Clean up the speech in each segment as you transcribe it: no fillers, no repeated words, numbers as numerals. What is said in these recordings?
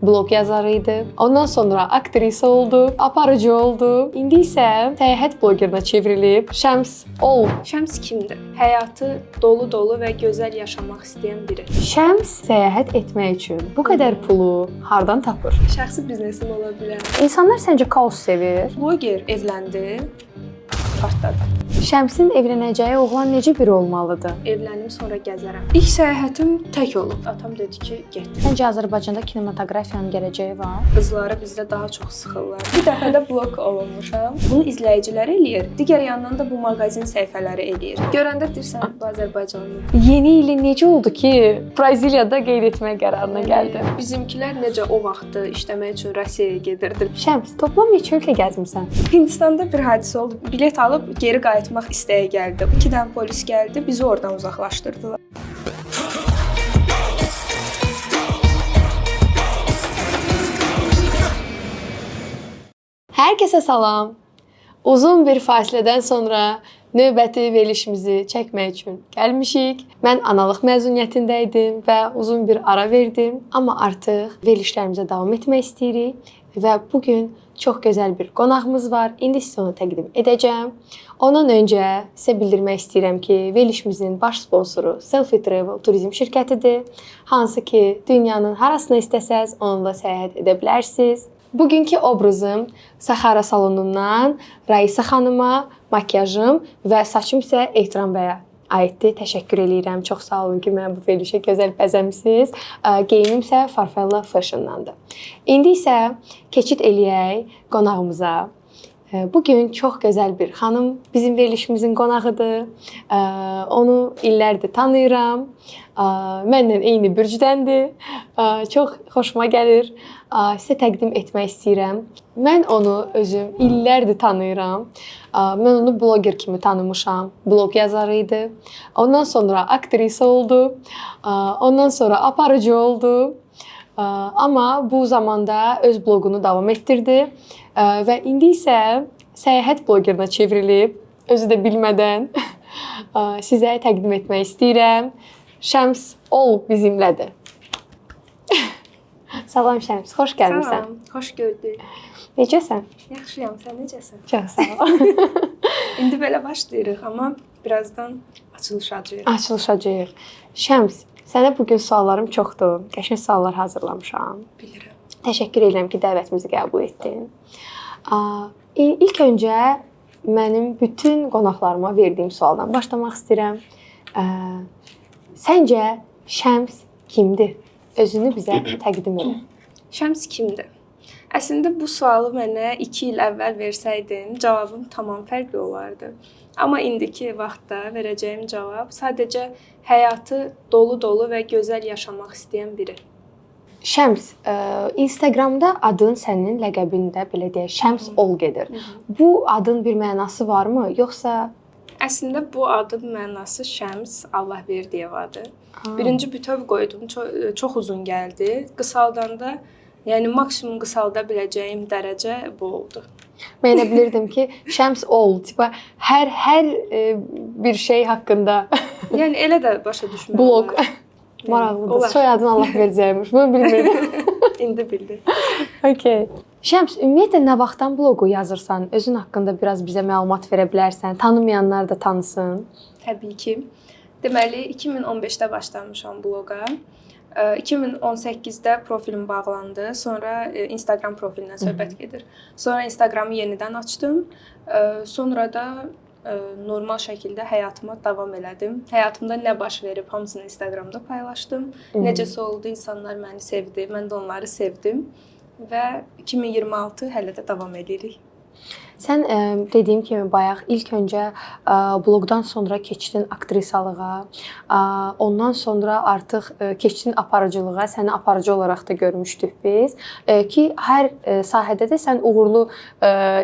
Blog yazarı idi. Ondan sonra aktrisa oldu, aparıcı oldu. İndi isə səyahət blogerına çevrilib. Şəms ol. Şəms kimdir? Həyatı dolu-dolu və gözəl yaşamaq istəyən biri. Şəms səyahət etmək üçün bu qədər pulu hardan tapır? Şəxsi biznesim ola bilər. İnsanlar səncə kaos sevir? Bloger evləndi, partladı. Şəmsin evlənəcəyi oğlan necə biri olmalıdır? Evlənim, sonra gəzərəm. İlk səyahətim tək olub. Atam dedi ki, get. Səncə Azərbaycanda kinematografiyanın gələcəyi var? Qızları bizdə daha çox sıxırlar. Bir dəfə də blog olunmuşam. Bunu izləyicilər eləyir. Digər yandan da bu mağazin səhifələri eləyir. Görəndə deyirsən, bu Azərbaycanlı. Yeni ilin necə oldu ki, Braziliyada qeyd etmək qərarına gəldi? Bizimkilər necə o vaxtı işləmək üçün Rusiyaya gedirdi. Şəms, toplam neçə ölkə gəzmisən? Hindistanda bir hadisə oldu. Bilet alıb geri qayıtmaq istəyi gəldi. 2 dənə polis gəldi, bizi oradan uzaqlaşdırdılar. Hər kəsə salam. Uzun bir fasilədən sonra növbəti verilişimizi çəkmək üçün gəlmişik. Mən analıq məzuniyyətində idim və uzun bir ara verdim, amma artıq verilişlərimizə davam etmək istəyirik və bu gün çox gözəl bir qonağımız var. İndi sizə onu təqdim edəcəm. Ondan öncə sizə bildirmək istəyirəm ki, verilişimizin baş sponsoru Selfie Travel turizm şirkətidir. Hansı ki, dünyanın harasına istəsəz onunla səyahət edə bilərsiniz. Bugünkü obrazım Saxara salonundan Raisa xanıma, makyajım və saçım isə Ehtiram bəyə aiddir. Təşəkkür edirəm. Çox sağ olun ki, mənə bu verilişə gözəl bəzəmisiniz. Geyimim isə Farfalla Fashiondandır. İndi isə keçid eləyək qonağımıza. Bugün çox gözəl bir xanım bizim verilişimizin qonağıdır. Onu illərdir tanıyıram. Məndən eyni bürcdəndir. Çox xoşuma gəlir. Sizə təqdim etmək istəyirəm. Mən onu özüm illərdir tanıyıram. Mən onu bloger kimi tanımışam. Blog yazarı idi. Ondan sonra aktrisa oldu. Ondan sonra aparıcı oldu. Amma bu zamanda öz bloqunu davam etdirdi. Və indi isə səyahət blogerına çevrilib, özü də bilmədən sizə təqdim etmək istəyirəm. Şəms ol bizimlədir. Salam Şəms, xoş gəlmisən. Salam, xoş gördük. Necəsən? Yaxşıyam, sən necəsən? Çox sağ ol. İndi belə başlayırıq, amma birazdan açılışacağıq. Açılışacağıq. Şəms, sənə bugün suallarım çoxdur. Qəşəng suallar hazırlamışam. Bilirəm. Təşəkkür edirəm ki, dəvətimizi qəbul etdin. İlk öncə mənim bütün qonaqlarıma verdiyim sualdan başlamaq istəyirəm. Səncə Şəms kimdir? Özünü bizə təqdim et. Şəms kimdir? Əslində bu sualı mənə 2 il əvvəl versəydin, cavabım tamam fərqli olardı. Amma indiki vaxtda verəcəyim cavab sadəcə həyatı dolu-dolu və gözəl yaşamaq istəyən biri. Şəms, Instagramda adın sənin ləqəbində belə deyək, Şəms ol gedir. Bu adın bir mənası varmı, yoxsa? Əslində bu adın mənası Şəms, Allah verdiyevadır. Birinci bütöv qoydum, çox uzun gəldi. Qısaldanda, yəni maksimum qısalda biləcəyim dərəcə bu oldu. Mən elə bilirdim ki, Şəms ol, tipa hər bir şey haqqında. Yəni elə də başa düşmürəm. Blog. Maraqlıdır. Soyadını Allah verəcəkmiş. Bunu bilmirdim. İndi bildim. Okay. Şəms, ümumiyyətlə nə vaxtdan bloqu yazırsan? Özün haqqında biraz bizə məlumat verə bilərsən? Tanımayanlar da tanısın. Təbii ki. Deməli, 2015-də başlamışam bloqa. 2018-də profilim bağlandı. Sonra Instagram profilindən söhbət gedir. Sonra Instagramı yenidən açdım. Sonra da normal şəkildə həyatıma davam elədim. Həyatımda nə baş verib, hamısını Instagramda paylaşdım. Necəsə oldu, insanlar məni sevdi, mən də onları sevdim. Və 2026 hələ də davam edirik. Sən dediyim kimi bayaq ilk öncə bloqdan sonra keçdin aktrisalığa, ondan sonra artıq keçdin aparıcılığa, səni aparıcı olaraq da görmüşdük biz ki, hər sahədə də sən uğurlu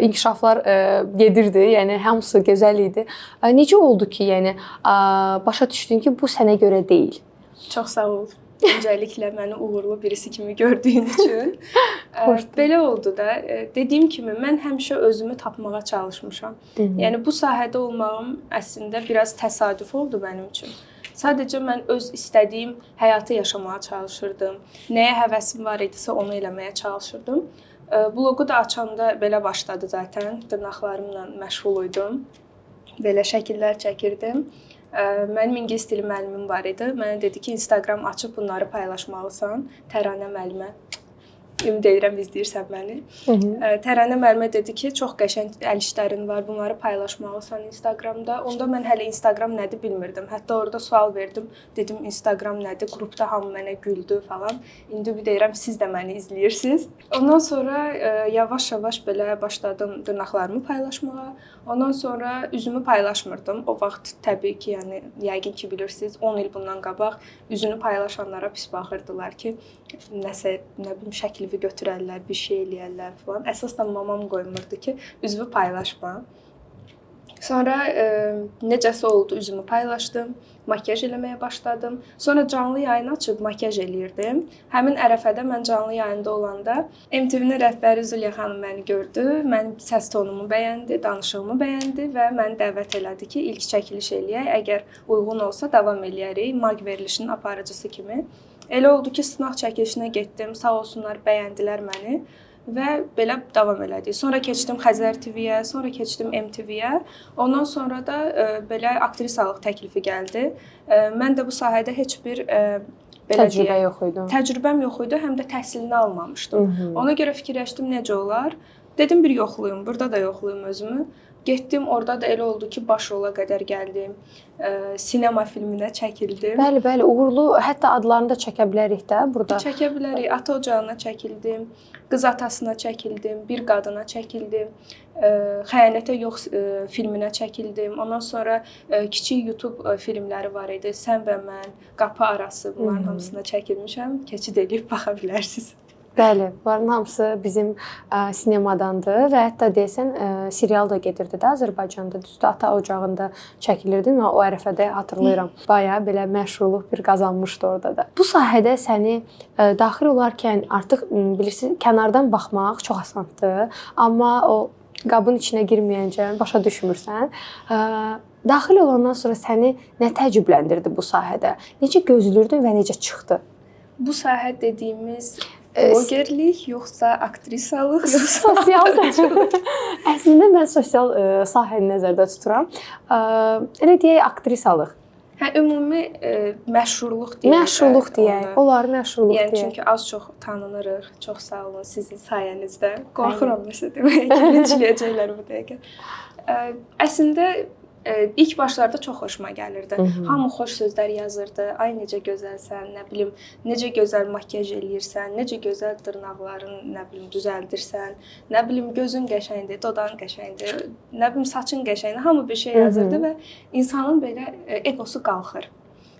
inkişaflar gedirdi, yəni hamısı gözəl idi. Necə oldu ki, yəni başa düşdün ki, bu sənə görə deyil? Çox sağ ol. Öncəliklə məni uğurlu birisi kimi gördüyün üçün. Belə oldu da. Dediyim kimi, mən həmişə özümü tapmağa çalışmışam. Yəni bu sahədə olmağım əslində biraz təsadüf oldu mənim üçün. Sadəcə mən öz istədiyim həyatı yaşamağa çalışırdım. Nəyə həvəsim var idisə onu eləməyə çalışırdım. Bloqu da açanda belə başladı zaten. Dırnaqlarımla məşğul idim. Belə şəkillər çəkirdim. Mənim ingilis dili müəllimim var idi. Mənə dedi ki, Instagram açıb bunları paylaşmalısan. Təranə müəllimə. Ümid edirəm izləyirsən məni. Təranə müəllimə dedi ki, çox qəşəng əl işlərin var, bunları paylaşmalısan Instagramda. Onda mən hələ Instagram nədir bilmirdim. Hətta orada sual verdim. Dedim Instagram nədir? Qrupda hamı mənə güldü falan. İndi bir deyirəm siz də məni izləyirsiniz. Ondan sonra yavaş-yavaş belə başladım dırnaqlarımı paylaşmağa. Ondan sonra üzümü paylaşmırdım. O vaxt təbii ki, yəni yəqin ki bilirsiniz, 10 il bundan qabaq üzünü paylaşanlara pis baxırdılar ki, nəsə nə bilim şəkli götürərlər, bir şey eləyərlər falan. Əsas da mamam qoymurdu ki, üzvü paylaşma. Sonra necəsə oldu, üzümü paylaşdım, makyaj eləməyə başladım. Sonra canlı yayın açıb makyaj eləyirdim. Həmin ərəfədə mən canlı yayında olanda MTV-nin rəhbəri Zülya xanım məni gördü, mənim səs tonumu bəyəndi, danışığımı bəyəndi və məni dəvət elədi ki, ilk çəkiliş eləyək. Əgər uyğun olsa davam eləyərik, MAQ verilişinin aparıcısı kimi. Elə oldu ki, sınaq çəkilişinə getdim. Sağ olsunlar, bəyəndilər məni və belə davam elədik. Sonra keçdim Xəzər TV-yə, sonra keçdim MTV-yə. Ondan sonra da belə aktrisalıq təklifi gəldi. Mən də bu sahədə heç bir təcrübə yox idi. Təcrübəm yox idi, həm də təhsilini almamışdım. Ona görə fikirləşdim necə olar. Dedim bir yoxlayım, burada da yoxlayım özümü. Getdim, orada da elə oldu ki, baş rola qədər gəldim. Sinema filminə çəkildim. Bəli, bəli, uğurlu, hətta adlarını da çəkə bilərik də burada. Çəkə bilərik. Ata ocağına çəkildim, qız atasına çəkildim, bir qadına çəkildim, Xəyanətə yox filminə çəkildim. Ondan sonra kiçik YouTube filmləri var idi. Sən və mən, Qapı arası, bunların hamısına çəkilmişəm. Keçid edib baxa bilərsiniz. Bəli, bunların hamısı bizim sinemadandır və hətta deyəsən serial da gedirdi də Azərbaycanda. Düzdür, Ata ocağında çəkilirdi və o ərəfədə hatırlayıram. Bayağı belə məşhurluq bir qazanmışdı orada da. Bu sahədə səni daxil olarkən artıq bilirsiniz, kənardan baxmaq çox asandır, amma o qabın içinə girməyincə başa düşmürsən. Daxil olandan sonra səni nə təəccübləndirdi bu sahədə? Necə gözləyirdin və necə çıxdı? Bu sahə dediyimiz blogerlik, yoxsa aktrisalıq, yoxsa sosial sahə. Əslində mən sosial sahəni nəzərdə tuturam. Elə deyək, aktrisalıq. Hə, ümumi məşhurluq deyək. Məşhurluq deyək. Olar məşhurluq deyək. Yəni çünki az çox tanınırıq. Çox sağ olun sizin sayənizdə. Qorxuram nəsə demək ki, linçləyəcəklər bu dəqiqə. Əslində İlk başlarda çox xoşuma gəlirdi. Hamı xoş sözlər yazırdı. Ay necə gözəlsən, nə bilim, necə gözəl makyaj eləyirsən, necə gözəl dırnaqların, nə bilim, düzəldirsən, nə bilim, gözün qəşəngdir, dodağın qəşəngdir, nə bilim, saçın qəşəngdir. Hamı bir şey yazırdı və insanın belə egosu qalxır.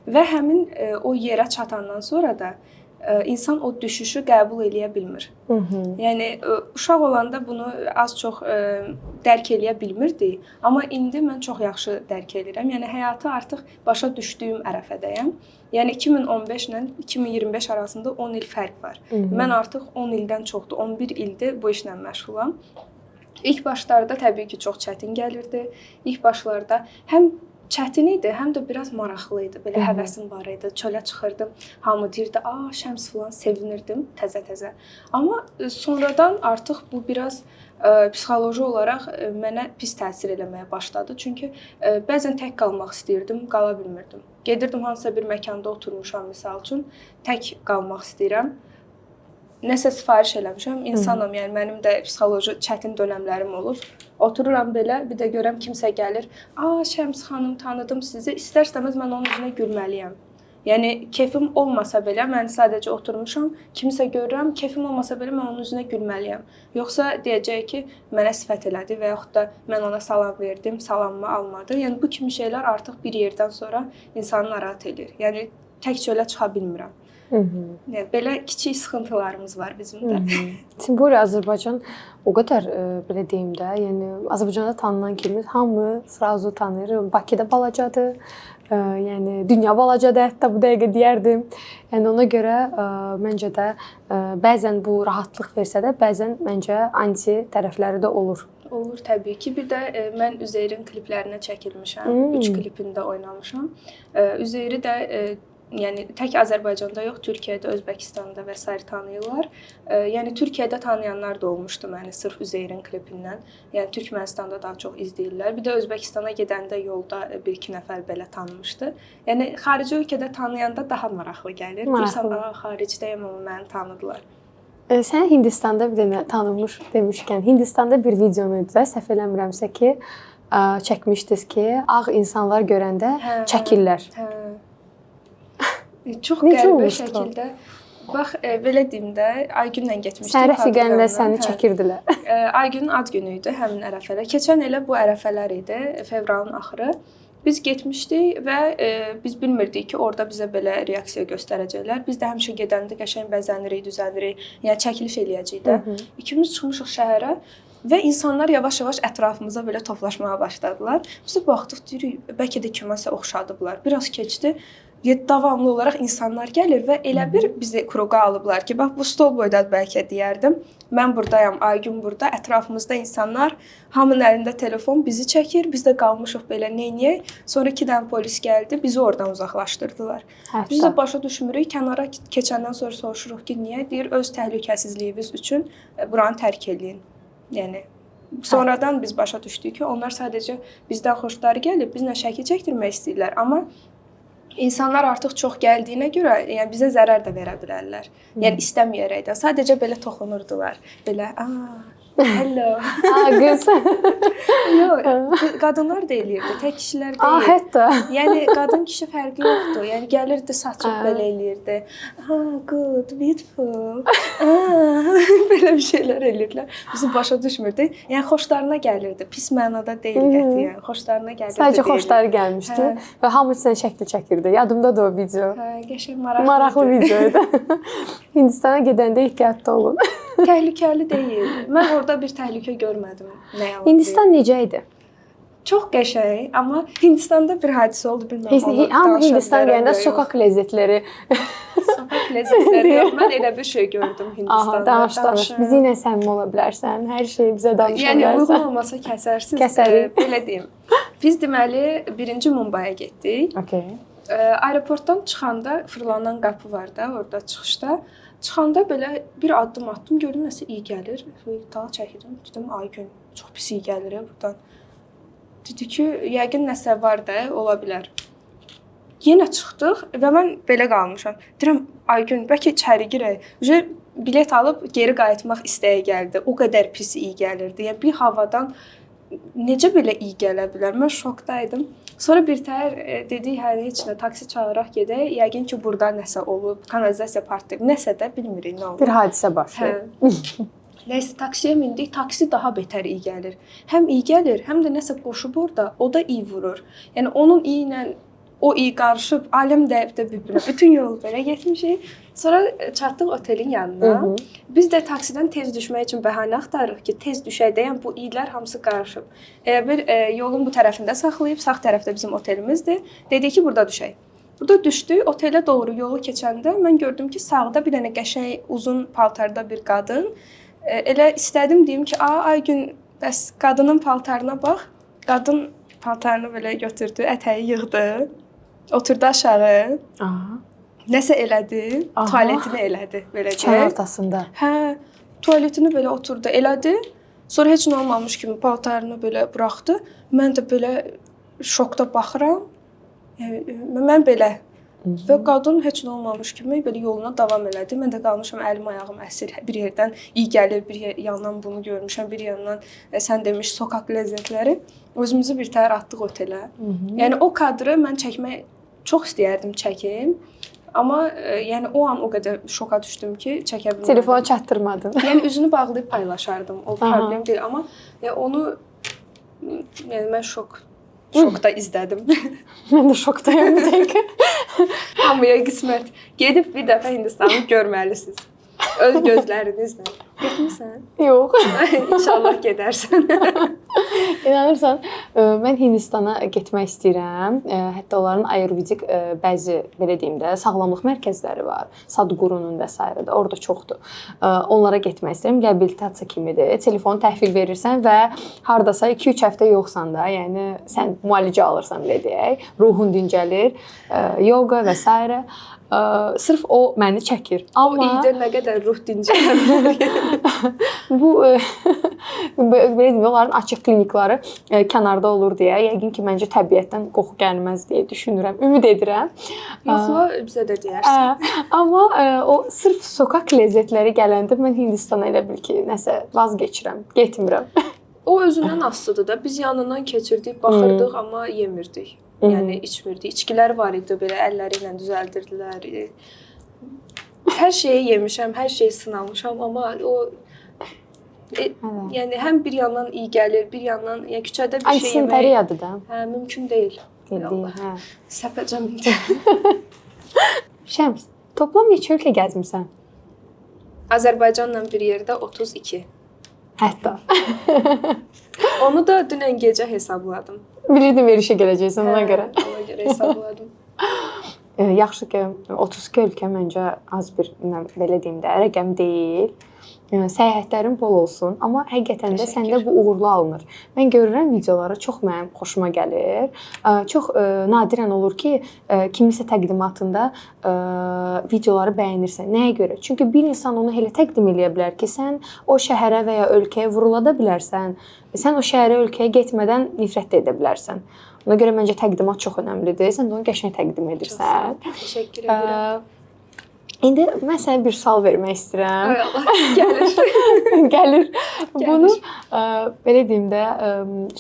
Və həmin o yerə çatandan sonra da insan o düşüşü qəbul eləyə bilmir. Yəni uşaq olanda bunu az çox dərk eləyə bilmirdi, amma indi mən çox yaxşı dərk edirəm. Yəni həyatı artıq başa düşdüyüm ərəfədəyəm. Yəni 2015 ilə 2025 arasında 10 il fərq var. Mən artıq 10 ildən çoxdur, 11 ildir bu işlə məşğulam. İlk başlarda təbii ki, çox çətin gəlirdi. İlk başlarda həm çətin idi, həm də biraz maraqlı idi. Belə həvəsim var idi. Çölə çıxırdım. Hamı deyirdi, Şəms falan, sevinirdim təzə-təzə. Amma sonradan artıq bu biraz psixoloji olaraq mənə pis təsir eləməyə başladı. Çünki bəzən tək qalmaq istəyirdim, qala bilmirdim. Gedirdim hansısa bir məkanda oturmuşam, misal üçün, tək qalmaq istəyirəm. Nəsə sifariş eləmişəm, insanam, yəni mənim də psixoloji çətin dönəmlərim olub. Otururam belə, bir də görəm kimsə gəlir. Şəms xanım, tanıdım sizi. İstər-istəməz mən onun üzünə gülməliyəm. Yəni keyfim olmasa belə, mən sadəcə oturmuşam, kimsə görürəm, keyfim olmasa belə mən onun üzünə gülməliyəm. Yoxsa deyəcək ki, mənə sifət elədi və yaxud da mən ona salam verdim, salamımı almadı. Yəni bu kimi şeylər artıq bir yerdən sonra insanı narahat edir. Yəni tək çölə çıxa bilmirəm. Belə kiçik sıxıntılarımız var bizim də. Tüm böyle Azərbaycan o qədər belə deyim də, yəni Azərbaycanda tanınan kimi hamı sразу tanıyır. Bakıda balacadır. Yəni dünya balacadır hətta bu dəqiqə deyərdim. Yəni ona görə məncə də bəzən bu rahatlıq versə də, bəzən məncə anti tərəfləri də olur. Olur təbii ki. Bir də mən Üzeyrin kliplərinə çəkilmişəm. 3 klipində oynamışam. Üzeyri də yəni tək Azərbaycanda yox, Türkiyədə, Özbəkistanda və sair tanıyırlar. Yəni Türkiyədə tanıyanlar da olmuşdu məni sırf Üzeyrin klipindən. Yəni Türkmənistanda daha çox izləyirlər. Bir də Özbəkistana gedəndə yolda 1-2 nəfər belə tanımışdı. Yəni xarici ölkədə tanıyanda daha maraqlı gəlir. Deyirsən, xaricdəyəm amma məni tanıdılar. Sən Hindistanda bir dənə tanınmış demişkən, Hindistanda bir videonu da səhv eləmirəmsə ki, çəkmişdiniz ki, ağ insanlar görəndə çəkirlər. Çox qəribə şəkildə. Bax, belə deyim də, Aygünlə getmişdik. Sən rəfiqənlə səni çəkirdilər. Aygünün ad günü idi həmin ərəfələr. Keçən elə bu ərəfələr idi, fevralın axırı. Biz getmişdik və biz bilmirdik ki, orada bizə belə reaksiya göstərəcəklər. Biz də həmişə gedəndə qəşəng bəzənirik, düzəlirik, yəni çəkiliş eləyəcəyik də. İkimiz çıxmışıq şəhərə və insanlar yavaş-yavaş ətrafımıza belə toplaşmağa başladılar. Biz də baxdıq, deyirik, bəlkə də kiməsə oxşadıblar. Biraz keçdi. Davamlı olaraq insanlar gəlir və elə bir bizi kruqa alıblar ki, bax bu stol boydadır bəlkə deyərdim. Mən buradayam, Aygün burada, ətrafımızda insanlar, hamının əlində telefon bizi çəkir, biz də qalmışıq belə neyniyək. Sonra 2 dənə polis gəldi, bizi oradan uzaqlaşdırdılar. Hətta. Biz də başa düşmürük, kənara keçəndən sonra soruşuruq ki, niyə? Deyir, öz təhlükəsizliyiniz üçün buranı tərk eləyin. Yəni sonradan biz başa düşdük ki, onlar sadəcə bizdən xoşları gəlib, bizlə şəkil çəkdirmək istəyirlər, amma İnsanlar artıq çox gəldiyinə görə, yəni bizə zərər də verə bilərlər. Yəni istəməyərək də, sadəcə belə toxunurdular. Belə, hello. Qız. Yox, qadınlar da eləyirdi, tək kişilər deyil. Hətta. Yəni qadın kişi fərqi yoxdur. Yəni gəlirdi, saçıb belə eləyirdi. Good, beautiful. Belə bir şeylər eləyirdilər. Bizi başa düşmürdük. Yəni xoşlarına gəlirdi. Pis mənada deyil qətiyyən. Xoşlarına gəlirdi. Sadəcə xoşları gəlmişdi və hamı sizə şəkil çəkirdi. Yadımdadır o video. Qəşəng maraqlı video idi. Hindistana gedəndə ehtiyatlı olun. Təhlükəli deyil. Mən orada bir təhlükə görmədim. Nə yalan. Hindistan necə idi? Çox qəşəng, amma Hindistanda bir hadisə oldu, bilmirəm. Hamı Hindistan deyəndə sokak ləzzətləri. Sokak ləzzətləri yox. Mən elə bir şey gördüm Hindistanda. Danış. Bizi ilə səmimi ola bilərsən. Hər şeyi bizə danışa bilərsən. Yəni uyğun olmasa kəsərsiz. Kəsərik. Belə deyim. Biz deməli 1-ci Mumbaya getdik. Okay. Aeroportdan çıxanda fırlanan qapı var da, orada çıxışda. Çıxanda belə bir addım atdım, gördüm nəsə iyi gəlir. Dal çəkirdim, dedim Aygün, çox pis iyi gəlir burdan. Dedi ki, yəqin nəsə var da, ola bilər. Yenə çıxdıq və mən belə qalmışam. Deyirəm, Aygün, bəlkə içəri girək. Bilet alıb geri qayıtmaq istəyə gəldi. O qədər pis iyi gəlirdi. Yəni bir havadan necə belə iyi gələ bilər? Mən şokdaydım. Sonra birtəhər dedik, heç nə, taksi çağıraq gedək. Yəqin ki, burada nəsə olub, kanalizasiya partlayıb, nəsə də bilmirik nə olub. Bir hadisə başlayıb. Nəysə, taksiyə mindik, taksi daha betər iyi gəlir. Həm iyi gəlir, həm də nəsə qoşub orada, o da iyi vurur. Yəni onun iyi ilə o iyi qarışıb, aləm dəyib də bir-birinə. Bütün yol belə getmişik. Sonra çatdıq otelin yanına. Biz də taksidən tez düşmək üçün bəhanə axtarırıq ki, tez düşək deyən bu iyilər hamısı qarışıb. Bir yolun bu tərəfində saxlayıb, sağ tərəfdə bizim otelimizdir. Dedik ki, burada düşək. Burada düşdük, otelə doğru yolu keçəndə mən gördüm ki, sağda bir dənə qəşəng uzun paltarda bir qadın. Elə istədim deyim ki, Aygün, bəs qadının paltarına bax. Qadın paltarını belə götürdü, ətəyi yığdı. Oturdu aşağı. Nəsə elədi, tualetini elədi. Çay ortasında. Hə, tualetini belə oturdu, elədi. Sonra heç nə olmamış kimi paltarını belə buraxdı. Mən də belə şokda baxıram. Mən belə. Və qadın heç nə olmamış kimi belə yoluna davam elədi. Mən də qalmışam, əlim ayağım əsir. Bir yerdən iyi gəlir, bir yandan bunu görmüşəm, bir yandan sən demiş sokak ləzzətləri. Özümüzü birtəhər atdıq otelə. Yəni o kadrı mən çəkmək çox istəyərdim çəkim. Amma yəni o an o qədər şoka düşdüm ki, çəkə bilmədim. Telefonu çatdırmadın. Yəni üzünü bağlayıb paylaşardım. O problem deyil, amma onu yəni mən şokda izlədim. Mən də şokdayım bir dəqiqə. Hamıya qismət. Gedib bir dəfə Hindistanı görməlisiniz. Öz gözlərinizlə. Getmisən? Yox. İnşallah gedərsən. İnanırsan, mən Hindistana getmək istəyirəm. Hətta onların ayurvedik bəzi belə deyim də sağlamlıq mərkəzləri var. Sadhgurunun və s. də orada çoxdur. Onlara getmək istəyirəm. Reabilitasiya kimidir. Telefonu təhvil verirsən və hardasa 2-3 həftə yoxsan da, yəni sən müalicə alırsan belə deyək, ruhun dincəlir, yoga və s. Sırf o məni çəkir. Amma o iyidə nə qədər ruh dincəlir. bu belə deyim, onların açıq klinikləri kənarda olur deyə, yəqin ki, məncə təbiətdən qoxu gəlməz deyə düşünürəm, ümid edirəm. Yoxla, bizə də deyərsən. Amma o sırf sokaq ləzzətləri gələndə mən Hindistana elə bil ki, nəsə vazgeçirəm, getmirəm. O özündən asılıdır da. Biz yanından keçirdik, baxırdıq, amma yemirdik. Yəni içmirdik. İçkilər var idi, belə əlləri ilə düzəldirdilər. Hər şeyi yemişəm, hər şeyi sınamışam, amma o yəni həm bir yandan iyi gəlir, bir yandan yəni küçədə bir şey yemək. Sintariyadır da. Hə, mümkün deyil. Hə. Səpəcəm. Şəms, toplam neçə ölkə gəzmisən? Azərbaycanla bir yerdə 32. Hətta. Onu da dünən gecə hesabladım. Bilirdim verişə gələcəksən ona görə. Ona görə hesabladım. Yaxşı ki, 32 ölkə məncə az bir, belə deyim də, rəqəm deyil. Səyahətlərin bol olsun, amma həqiqətən də səndə bu uğurlu alınır. Mən görürəm videoları çox mənim xoşuma gəlir. Çox nadirən olur ki, kimisə təqdimatında videoları bəyənirsən. Nəyə görə? Çünki bir insan onu elə təqdim edə bilər ki, sən o şəhərə və ya ölkəyə vurula da bilərsən. Sən o şəhərə, ölkəyə getmədən nifrət də edə bilərsən. Ona görə məncə təqdimat çox önəmlidir. Sən də onu qəşəng təqdim edirsən. Təşəkkür edirəm. İndi mən sənə bir sual vermək istəyirəm. Ay Allah, Gəlir. Bunu belə deyim də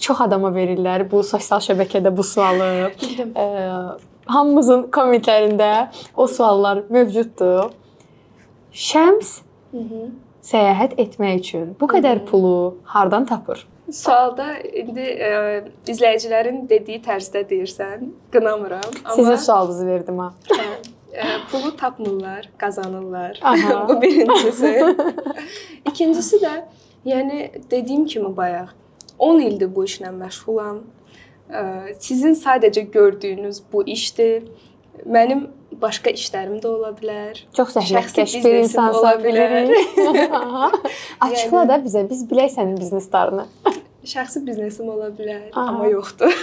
çox adama verirlər bu sosial şəbəkədə bu sualı. Hamımızın kommentlərində o suallar mövcuddur. Şəms səyahət etmək üçün bu qədər pulu hardan tapır? Sualda indi izləyicilərin dediyi tərzdə deyirsən, qınamıram. Sizin sualınızı verdim ha. Pulu tapmırlar, qazanırlar. Bu birincisi. İkincisi də, yəni dediyim kimi bayaq 10 ildir bu işlə məşğulam. Sizin sadəcə gördüyünüz bu işdir. Mənim başqa işlərim də ola bilər. Çox zəhmətkeş bir insansan bilirik. Açıqla da bizə, biz bilək sənin bizneslərini. Şəxsi biznesim ola bilər, amma yoxdur.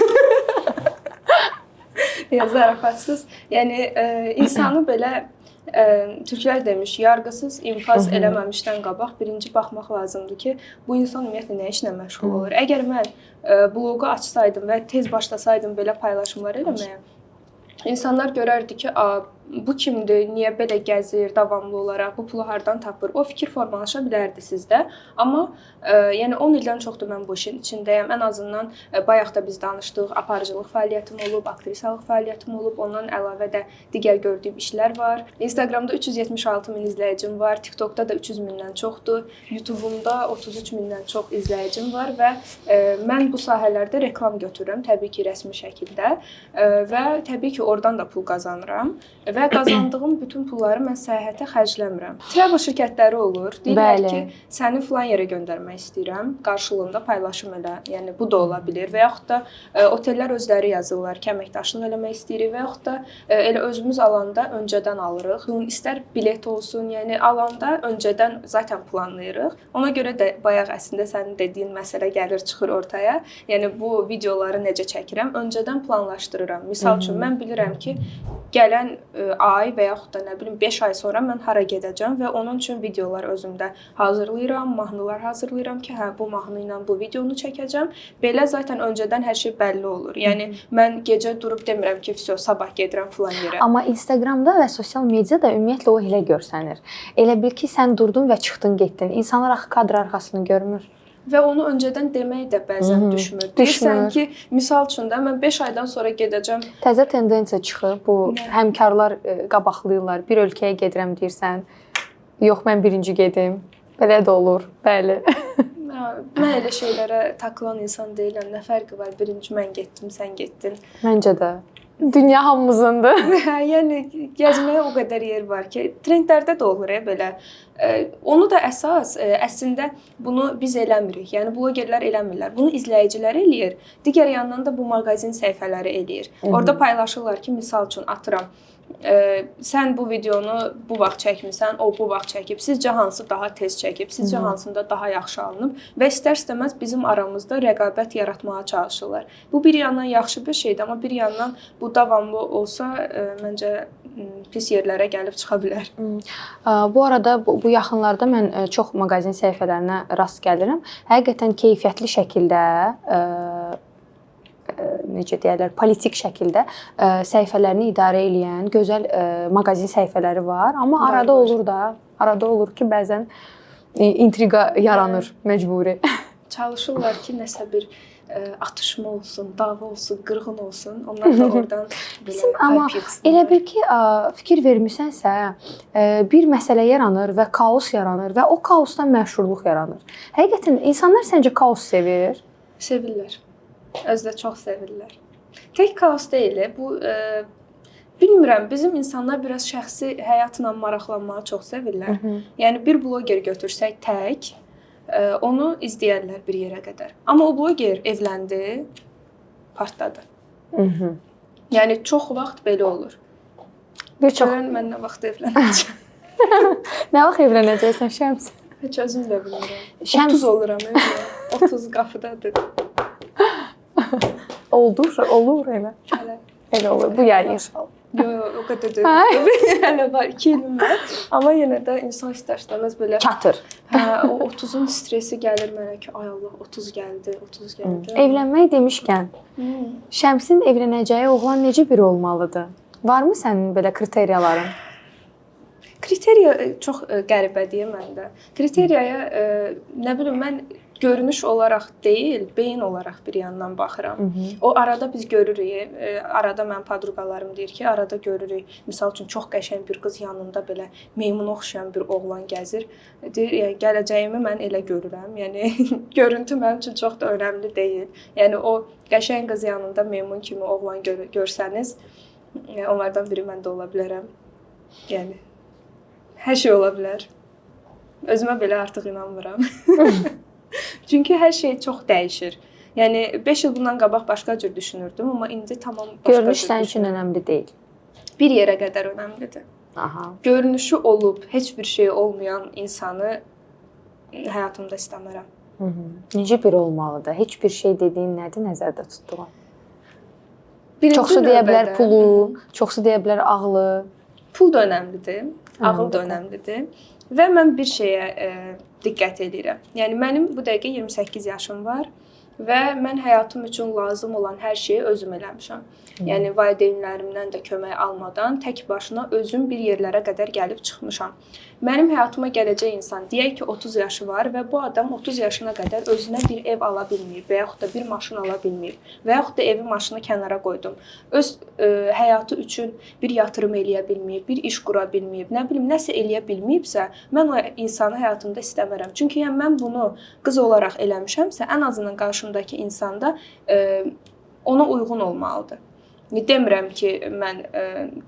Zarafatsız. Yəni insanı belə türklər demiş, yarğısız infaz eləməmişdən qabaq birinci baxmaq lazımdır ki, bu insan ümumiyyətlə nə işlə məşğul olur. Əgər mən bloqu açsaydım və tez başlasaydım belə paylaşımlar eləməyə, insanlar görərdi ki, bu kimdir, niyə belə gəzir davamlı olaraq, bu pulu hardan tapır? O fikir formalaşa bilərdi sizdə. Amma yəni 10 ildən çoxdur mən bu işin içindəyəm. Ən azından bayaq da biz danışdıq, aparıcılıq fəaliyyətim olub, aktrisalıq fəaliyyətim olub, ondan əlavə də digər gördüyüm işlər var. Instagramda 376 min izləyicim var, TikTokda da 300 mindən çoxdur, YouTube'umda 33 mindən çox izləyicim var və mən bu sahələrdə reklam götürürəm, təbii ki, rəsmi şəkildə və təbii ki, oradan da pul qazanıram. Və qazandığım bütün pulları mən səyahətə xərcləmirəm. Travel şirkətləri olur. Deyirlər ki, səni filan yerə göndərmək istəyirəm, qarşılığında paylaşım elə. Yəni bu da ola bilər və yaxud da otellər özləri yazırlar ki, əməkdaşlıq eləmək istəyirik və yaxud da elə özümüz alanda öncədən alırıq. İstər bilet olsun, yəni alanda öncədən zaten planlayırıq. Ona görə də bayaq əslində sənin dediyin məsələ gəlir, çıxır ortaya. Yəni bu videoları necə çəkirəm, öncədən planlaşdırıram. Misal üçün mən bilirəm ki, gələn ay və yaxud da nə bilim 5 ay sonra mən hara gedəcəm və onun üçün videolar özümdə hazırlayıram, mahnılar hazırlayıram ki, hə bu mahnı ilə bu videonu çəkəcəm. Belə zaten öncədən hər şey bəlli olur. Yəni mən gecə durub demirəm ki, sabah gedirəm filan yerə. Amma Instagramda və sosial mediada ümumiyyətlə o elə görsənir. Elə bil ki, sən durdun və çıxdın, getdin. İnsanlar axı kadr arxasını görmür. Və onu öncədən demək də bəzən düşmür. Deyirsən ki, misal üçün də mən 5 aydan sonra gedəcəm. Təzə tendensiya çıxır. Bu həmkarlar qabaqlayırlar. Bir ölkəyə gedirəm deyirsən. Yox, mən birinci gedim. Belə də olur. Bəli. Mən elə şeylərə takılan insan deyiləm. Nə fərqi var? Birinci mən getdim, sən getdin. Məncə də. Dünya hamımızındır. Yəni gəzməyə o qədər yer var ki, trendlərdə də olur belə. Onu da əslində bunu biz eləmirik. Yəni blogerlər eləmirlər. Bunu izləyicilər eləyir. Digər yandan da bu mağazin səhifələri eləyir. Orada paylaşırlar ki, misal üçün atıram, sən bu videonu bu vaxt çəkmisən, o bu vaxt çəkib. Sizcə hansı daha tez çəkib? Sizcə hansında daha yaxşı alınıb? Və istər-istəməz bizim aramızda rəqabət yaratmağa çalışırlar. Bu bir yandan yaxşı bir şeydir, amma bir yandan bu davamlı olsa məncə pis yerlərə gəlib çıxa bilər. Bu arada bu yaxınlarda mən çox mağazin səhifələrinə rast gəlirəm. Həqiqətən keyfiyyətli şəkildə necə deyirlər, politik şəkildə səhifələrini idarə edən gözəl mağazin səhifələri var, amma arada olur ki, bəzən intriqa yaranır məcburi. Çalışırlar ki, nəsə bir atışma olsun, dava olsun, qırğın olsun. Onlar da oradan belə amma elə bil ki, fikir vermisənsə, bir məsələ yaranır və kaos yaranır və o kaosdan məşhurluq yaranır. Həqiqətən insanlar səncə kaos sevir? Sevirlər. Özü də çox sevirlər. Tək kaos deyil, bu bilmirəm, bizim insanlar biraz şəxsi həyatla maraqlanmağı çox sevirlər. Yəni bir bloger götürsək tək, onu izləyərlər bir yerə qədər. Amma o bloger evləndi, partladı. Yəni çox vaxt belə olur. Görən mən nə vaxt evlənəcəm. Nə vaxt evlənəcəksən Şəms? Heç özüm də bilmirəm. 30 oluram, 30 qapıdadır. Olur elə. Elə olur. Bu yay inşallah. Yox, o qədər deyil. Hələ var, 2 ilim var. Amma yenə də insan istər-istəməz belə çatır. O 30-un stresi gəlir mənə ki, ay Allah, 30 gəldi. Evlənmək demişkən, Şəmsin evlənəcəyi oğlan necə biri olmalıdır? Varmı sənin belə kriteriyaların? Kriteriya çox qəribədir məndə. Kriteriyaya nə bilim mən görünüş olaraq deyil, beyin olaraq bir yandan baxıram. O arada biz görürük, arada mənim podruqalarım deyir ki, arada görürük. Misal üçün çox qəşəng bir qız yanında belə meymuna oxşayan bir oğlan gəzir. Deyir, yəni gələcəyimi mən elə görürəm. Yəni görüntü mənim üçün çox da önəmli deyil. Yəni o qəşəng qız yanında meymun kimi oğlan görsəniz, onlardan biri mən də ola bilərəm. Yəni hər şey ola bilər. Özümə belə artıq inanmıram. Çünki hər şey çox dəyişir. Yəni 5 il bundan qabaq başqa cür düşünürdüm, amma indi tamam başqa cür. Görünüş sənin üçün önəmli deyil. Bir yerə qədər önəmlidir. Aha. Görünüşü olub heç bir şey olmayan insanı həyatımda istəmirəm. Necə biri olmalıdır? Heç bir şey dediyin nədir nəzərdə tutduğun? Çoxsu deyə bilər pulu, çoxsu deyə bilər ağlı. Pul da önəmlidir, ağıl da önəmlidir. Və mən bir şeyə diqqət edirəm. Yəni mənim bu dəqiqə 28 yaşım var və mən həyatım üçün lazım olan hər şeyi özüm eləmişəm. Yəni valideynlərimdən də kömək almadan tək başına özüm bir yerlərə qədər gəlib çıxmışam. Mənim həyatıma gələcək insan deyək ki 30 yaşı var və bu adam 30 yaşına qədər özünə bir ev ala bilməyib və yaxud da bir maşın ala bilməyib və yaxud da evi, maşını kənara qoydum. Öz həyatı üçün bir yatırım eləyə bilməyib, bir iş qura bilməyib, nə bilim nəsə eləyə bilməyibsə, mən o insanı həyatımda istəmərəm. Çünki yəni mən bunu qız olaraq eləmişəmsə, ən azından qarşımdakı insanda ona uyğun olmalıdır. Demirəm ki, mən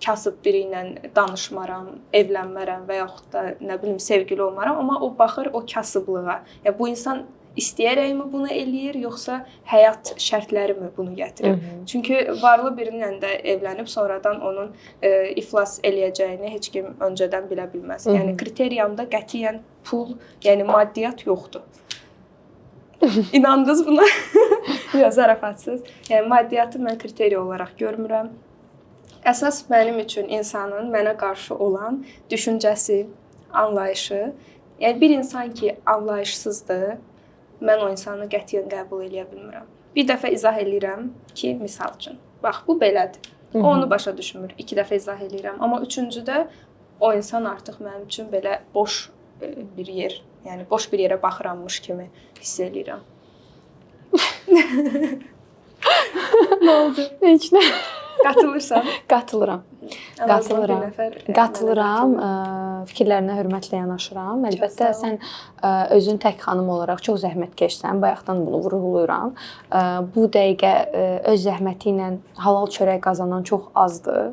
kasıb biri ilə danışmaram, evlənmərəm və yaxud da nə bilim sevgili olmaram, amma o baxır o kasıblığa. Yəni bu insan istəyərəkmi bunu eləyir, yoxsa həyat şərtləri mi bunu gətirir? Çünki varlı birinlə də evlənib sonradan onun iflas eləyəcəyini heç kim öncədən bilə bilməz. Yəni kriteriyamda qətiyyən pul, yəni maddiyyat yoxdur. İnandınız buna? Yox, zarafatsız. Yəni maddiyyatı mən kriteriya olaraq görmürəm. Əsas mənim üçün insanın mənə qarşı olan düşüncəsi, anlayışı. Yəni bir insan ki, anlayışsızdır, mən o insanı qətiyyən qəbul edə bilmirəm. Bir dəfə izah eləyirəm ki, misal üçün, bax bu belədir. O onu başa düşmür. 2 dəfə izah eləyirəm, amma 3-cüdə o insan artıq mənim üçün belə boş bir yer, yəni boş bir yerə baxırammış kimi hiss eləyirəm. Nə oldu? Heç nə. Qatılırsan? Qatılıram. Ən azından bir Qatılıram. nəfər, Qatılıram. mənə qatılır. Fikirlərinə hörmətlə yanaşıram. Əlbəttə sağ ol. sən özün tək xanım olaraq çox zəhmətkeşsən. Bayaqdan bunu vurğulayıram. Bu dəqiqə öz zəhməti ilə halal çörək qazanan çox azdır.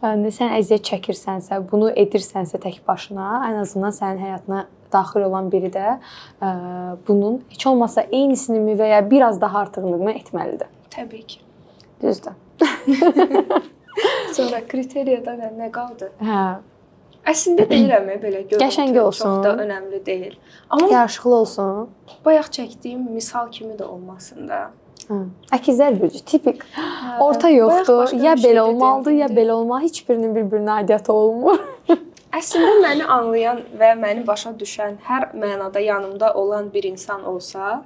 Sən əziyyət çəkirsənsə, bunu edirsənsə tək başına, ən azından sənin həyatına daxil olan biri də bunun heç olmasa eynisini və ya biraz daha artığını etməlidir. Təbii ki. Düzdür. Sonra kriteriyadan nə qaldı? Hə. Əslində deyirəm belə görüntü Qəşəng olsun. çox da önəmli deyil. Amma Yaraşıqlı olsun. bayaq çəkdiyim misal kimi də olmasın da. Əkizlər bürcü tipik. Hə, Orta bayaq yoxdur. başqa Ya bir şey belə dedim, olmalıdır, ya indi. belə olmalı. Heç birinin bir-birinə aidiyyəti olmur. Əslində məni anlayan və məni başa düşən, hər mənada yanımda olan bir insan olsa,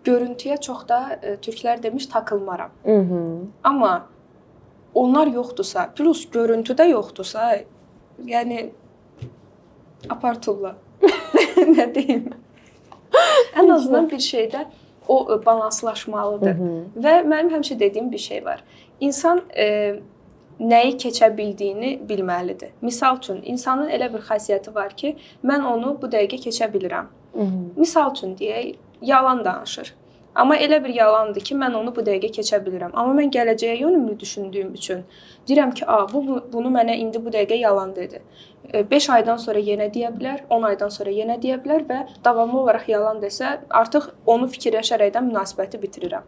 görüntüyə çox da türklər demiş takılmaram. Amma onlar yoxdursa, plus görüntüdə yoxdursa, yəni apartulla. Nə deyim? Ən azından bir şeydə o balanslaşmalıdır. Və mənim həmişə dediyim bir şey var. İnsan nəyi keçə bildiyini bilməlidir. Misal üçün, insanın elə bir xasiyyəti var ki, mən onu bu dəqiqə keçə bilirəm. Misal üçün deyək, yalan danışır. Amma elə bir yalandır ki, mən onu bu dəqiqə keçə bilirəm. Amma mən gələcəyə yönümlü düşündüyüm üçün deyirəm ki, bunu mənə indi bu dəqiqə yalan dedi. 5 aydan sonra yenə deyə bilər, 10 aydan sonra yenə deyə bilər və davamlı olaraq yalan desə, artıq onu fikirləşərəkdən münasibəti bitirirəm.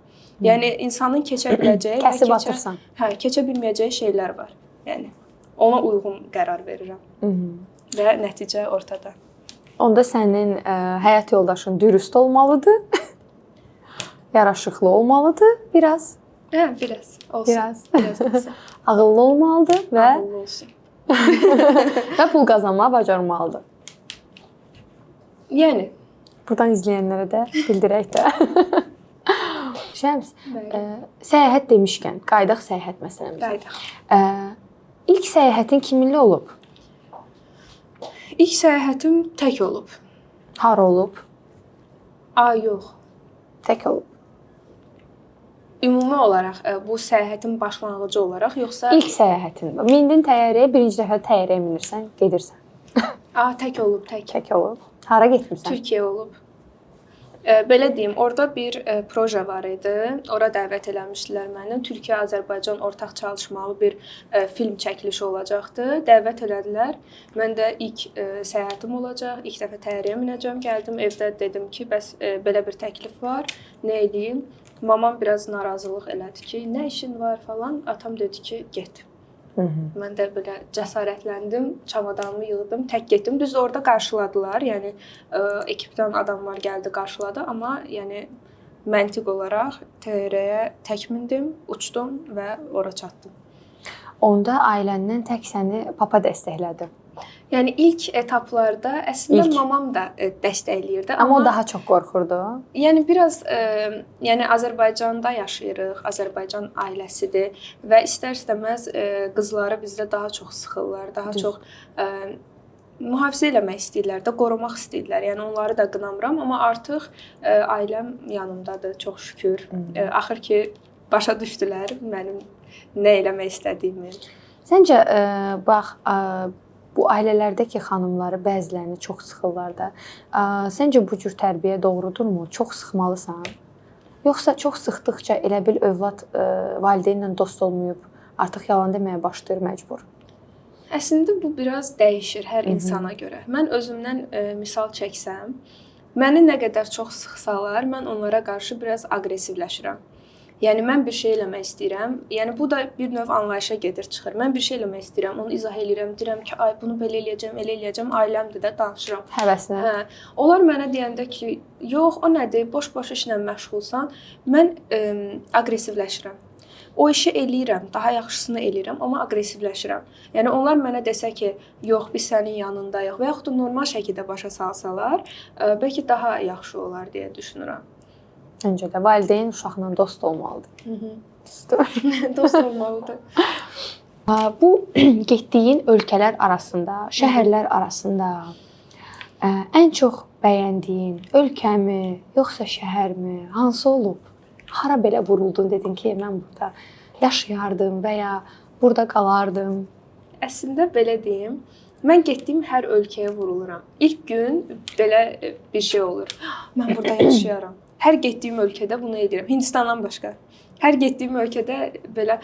Yəni insanın keçə biləcəyi Kəsib atırsan. Keçə bilməyəcəyi şeylər var. Yəni ona uyğun qərar verirəm. Və nəticə ortada. Onda sənin həyat yoldaşın dürüst olmalıdır. Yaraşıqlı olmalıdır biraz. Biraz olsun. Biraz olsun. Ağıllı olmalıdır və Ağıllı olsun. və pul qazanmağı bacarmalıdır. Yəni Buradan izləyənlərə də bildirək də. Şəms, Bəli. səyahət demişkən, qaydaq səyahət məsələmizə. Qaydaq. İlk səyahətin kiminlə olub? İlk səyahətim tək olub. Hara olub? Yox. Tək olub. Ümumi olaraq bu səyahətin başlanğıcı olaraq yoxsa İlk səyahətin. Mindin təyyarəyə, birinci dəfə təyyarəyə minirsən, gedirsən. tək olub, tək. Tək olub. Hara getmirsən? Türkiyə olub. Belə deyim, orada bir proje var idi. Ora dəvət eləmişdilər məni. Türkiyə-Azərbaycan ortaq çalışmalı bir film çəkilişi olacaqdı. Dəvət elədilər. Mən də ilk səyahətim olacaq. İlk dəfə təyyarəyə minəcəm. Gəldim evdə dedim ki, bəs belə bir təklif var. Nə edeyim? Mamam biraz narazılıq elədi ki, nə işin var falan. Atam dedi ki, get. Mən də belə cəsarətləndim, çamadanımı yığdım, tək getdim. Düz orada qarşıladılar. Yəni ekipdən adamlar gəldi, qarşıladı, amma yəni məntiq olaraq təyyarəyə tək mindim, uçdum və ora çatdım. Onda ailəndən tək səni papa dəstəklədi. Yəni ilk etaplarda əslində mamam da dəstəkləyirdi, Amma o daha çox qorxurdu. Yəni biraz yəni Azərbaycanda yaşayırıq, Azərbaycan ailəsidir və istər-istəməz qızları bizdə daha çox sıxırlar, daha çox mühafizə eləmək istəyirlər də, qorumaq istəyirlər. Yəni onları da qınamıram, amma artıq ailəm yanımdadır, çox şükür. Axır ki başa düşdülər mənim nə eləmək istədiyimi. Səncə bax bu ailələrdəki xanımları bəzilərini çox sıxırlar da. Səncə bu cür tərbiyə doğrudurmu? Çox sıxmalısan? Yoxsa çox sıxdıqca elə bil övlad valideynlə dost olmayıb, artıq yalan deməyə başlayır məcbur? Əslində bu biraz dəyişir hər insana görə. Mən özümdən misal çəksəm, məni nə qədər çox sıxsalar, mən onlara qarşı biraz aqressivləşirəm. Yəni mən bir şey eləmək istəyirəm. Yəni bu da bir növ anlayışa gedir, çıxır. Mən bir şey eləmək istəyirəm, onu izah eləyirəm, deyirəm ki, ay bunu belə eləyəcəm, elə eləyəcəm, ailəmdir də danışıram. Həvəsinə. Onlar mənə deyəndə ki, yox, o nədir, boş-boş işlə məşğulsan, mən aqressivləşirəm. O işi eləyirəm, daha yaxşısını eləyirəm, amma aqressivləşirəm. Yəni onlar mənə desə ki, yox, biz sənin yanındayıq və yaxud da normal şəkildə başa salsalar, bəlkə daha yaxşı olar deyə düşünürəm. Öncə də valideyn uşaqla dost olmalıdır. Dost olmalıdır. Bu getdiyin ölkələr arasında, şəhərlər arasında ən çox bəyəndiyin ölkəmi, yoxsa şəhərmi, hansı olub? Hara belə vuruldun, dedin ki, mən burada yaşayardım və ya burada qalardım? Əslində belə deyim, mən getdiyim hər ölkəyə vuruluram. İlk gün belə bir şey olur. Mən burada yaşayaram. Hər getdiyim ölkədə bunu edirəm. Hindistandan başqa. Hər getdiyim ölkədə belə